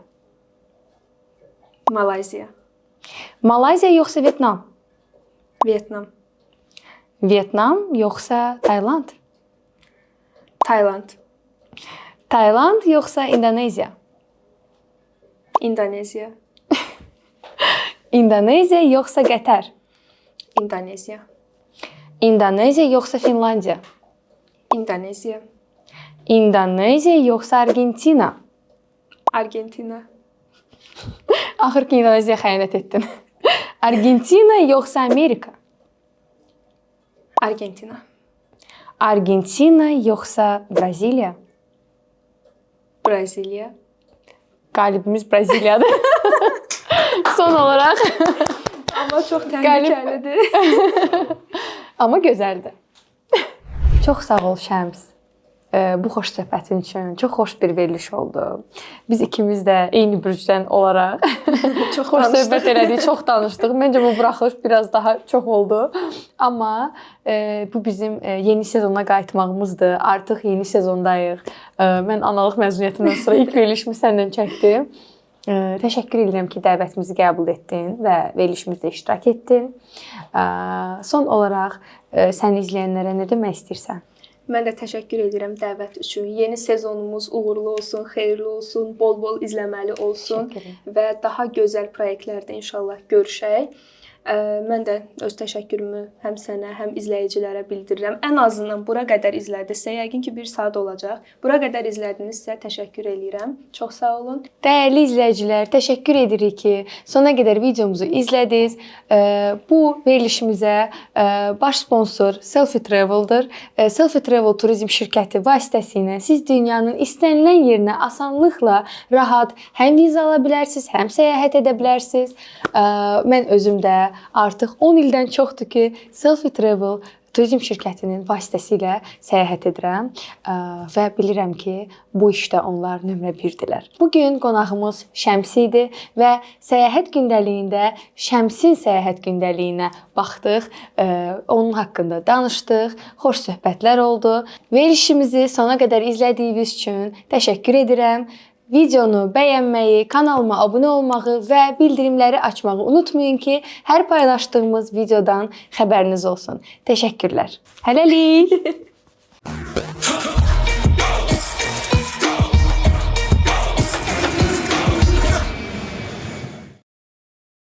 Malayziya. Malayziya yoxsa Vyetnam? Vyetnam. Vyetnam yoxsa Tayland? Tayland. Tayland yoxsa İndoneziya? İndoneziya. İndoneziya yoxsa Qətər? İndoneziya. İndoneziya yoxsa Finlandiya? İndoneziya. İndoneziya yoxsa Argentina? Argentina. Axır ki, İndoneziya xəyanət etdin. Argentina yoxsa Amerika? Argentina. Argentina yoxsa Braziliya? Braziliya. Qalibimiz Braziliyadır. Son olaraq. Amma çox təhlükəlidir. Amma gözəldir. Çox sağ ol Şəms. Bu xoş söhbətin üçün çox xoş bir veriliş oldu. Biz ikimiz də eyni bürcdən olaraq Çox xoş danışdıq. söhbət elədik, çox danışdıq. Məncə bu buraxılış biraz daha çox oldu. Amma bu bizim yeni sezona qayıtmağımızdır. Artıq yeni sezondayıq. Mən analıq məzuniyyətindən sonra ilk verilişimi səndən çəkdim. Təşəkkür edirəm ki, dəvətimizi qəbul etdin və verilişimizdə iştirak etdin. Son olaraq səni izləyənlərə nə demək istəyirsən? Mən də təşəkkür edirəm dəvət üçün. Yeni sezonumuz uğurlu olsun, xeyirli olsun, bol-bol izləməli olsun və daha gözəl layihələrdə inşallah görüşək. Mən də öz təşəkkürümü həm sənə, həm izləyicilərə bildirirəm. Ən azından bura qədər izlədinizsə, yəqin ki 1 saat olacaq. Bura qədər izlədinizsə təşəkkür edirəm. Çox sağ olun. Dəyərli izləyicilər, təşəkkür edirik ki, sona qədər videomuzu izlədiniz. Bu verilişimizə baş sponsor Selfie Travel'dır. Selfie Travel turizm şirkəti vasitəsilə siz dünyanın istənilən yerinə asanlıqla, rahat həm viza ala bilərsiniz, həm səyahət edə bilərsiniz. Mən özüm də artıq 10 ildən çoxdur ki, Selfie Travel turizm şirkətinin vasitəsilə səyahət edirəm və bilirəm ki, bu işdə onlar nömrə 1-dirlər. Bu gün qonağımız Şəms idi və səyahət gündəliyində Şəmsin səyahət gündəliyinə baxdıq, onun haqqında danışdıq, xoş söhbətlər oldu. Verilişimizi sona qədər izlədiyiniz üçün təşəkkür edirəm. Videonu bəyənməyi, kanalıma abunə olmağı və bildirimləri açmağı unutmayın ki, hər paylaşdığımız videodan xəbəriniz olsun. Təşəkkürlər. Hələlik.